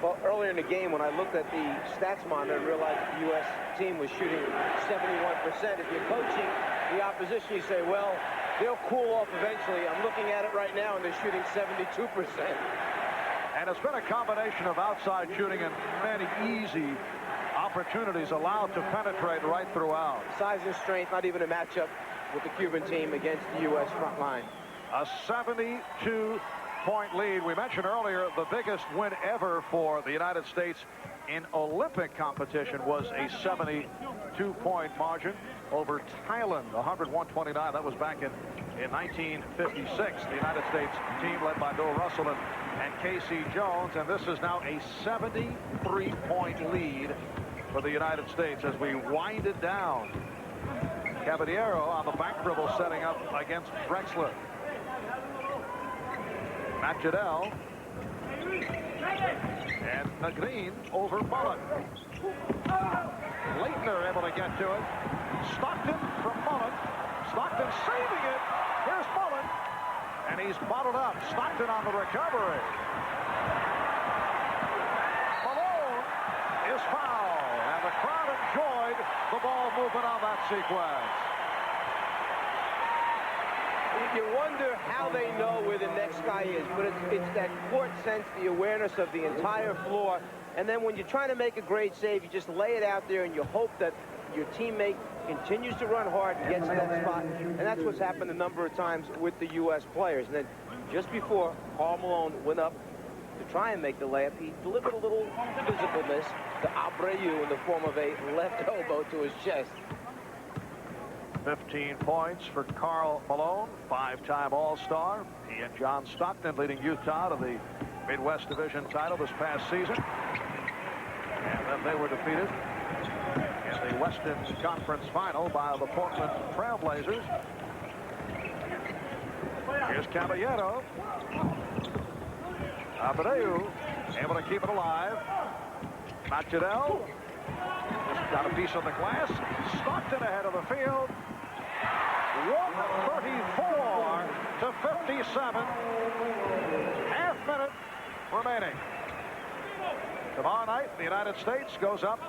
[SPEAKER 3] Well, earlier in the game, when I looked at the stats monitor and realized the U.S. team was shooting 71%, if you're coaching the opposition, you say, well, they'll cool off eventually. I'm looking at it right now, and they're shooting 72%.
[SPEAKER 9] And it's been a combination of outside shooting and many easy opportunities allowed to penetrate right throughout.
[SPEAKER 3] Size and strength, not even a matchup with the Cuban team against the U.S. front line.
[SPEAKER 9] A 72-point lead. We mentioned earlier the biggest win ever for the United States in Olympic competition was a 72-point margin over Thailand, 101-29. That was back in 1956. The United States team led by Bill Russell and Casey Jones, and this is now a 73-point lead for the United States as we wind it down. Caballero on the back dribble setting up against Drexler. Matt Jadell. And Green over Mullen. Leitner able to get to it. Stockton from Mullen. Stockton saving it. Here's Mullen. And he's bottled up. Stockton on the recovery. Malone is fouled. And the crowd enjoyed the ball movement on that sequence.
[SPEAKER 3] You wonder how they know where the next guy is, but it's that court sense, the awareness of the entire floor. And then when you're trying to make a great save, you just lay it out there and you hope that your teammate continues to run hard and gets to that spot. And that's what's happened a number of times with the U.S. players. And then just before Karl Malone went up to try and make the layup, he delivered a little physical miss to Abreu in the form of a left elbow to his chest.
[SPEAKER 9] 15 points for Karl Malone, 5-time All-Star. He and John Stockton leading Utah to the Midwest Division title this past season. And then they were defeated in the Western Conference Final by the Portland Trailblazers. Here's Caballero. Abreu able to keep it alive. Machadel just got a piece of the glass. Stockton ahead of the field. 134 to 57. Half minute remaining. Tomorrow night, the United States goes up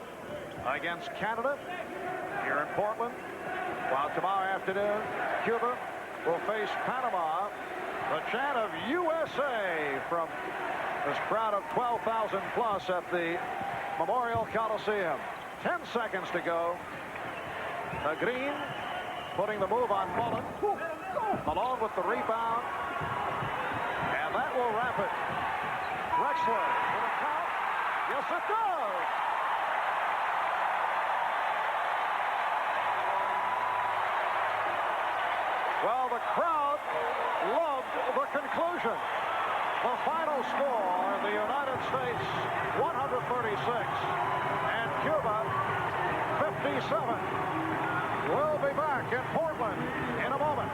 [SPEAKER 9] against Canada here in Portland. While tomorrow afternoon, Cuba will face Panama. The chant of USA from this crowd of 12,000 plus at the Memorial Coliseum. 10 seconds to go. The Green putting the move on Mullen. Malone with the rebound. And that will wrap it. Drexler with a count. Yes, it does. Well, the crowd loved the conclusion. The final score, the United States 136 and Cuba 57. We'll be back in Portland in a moment.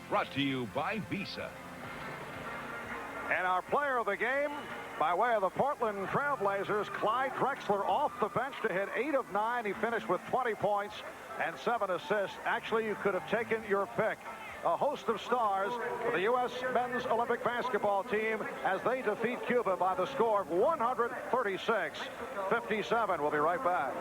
[SPEAKER 4] Brought to you by Visa.
[SPEAKER 9] And our player of the game, by way of the Portland Trailblazers, Clyde Drexler off the bench to hit 8 of 9. He finished with 20 points and 7 assists. Actually, you could have taken your pick. A host of stars for the U.S. men's Olympic basketball team as they defeat Cuba by the score of 136-57. We'll be right back.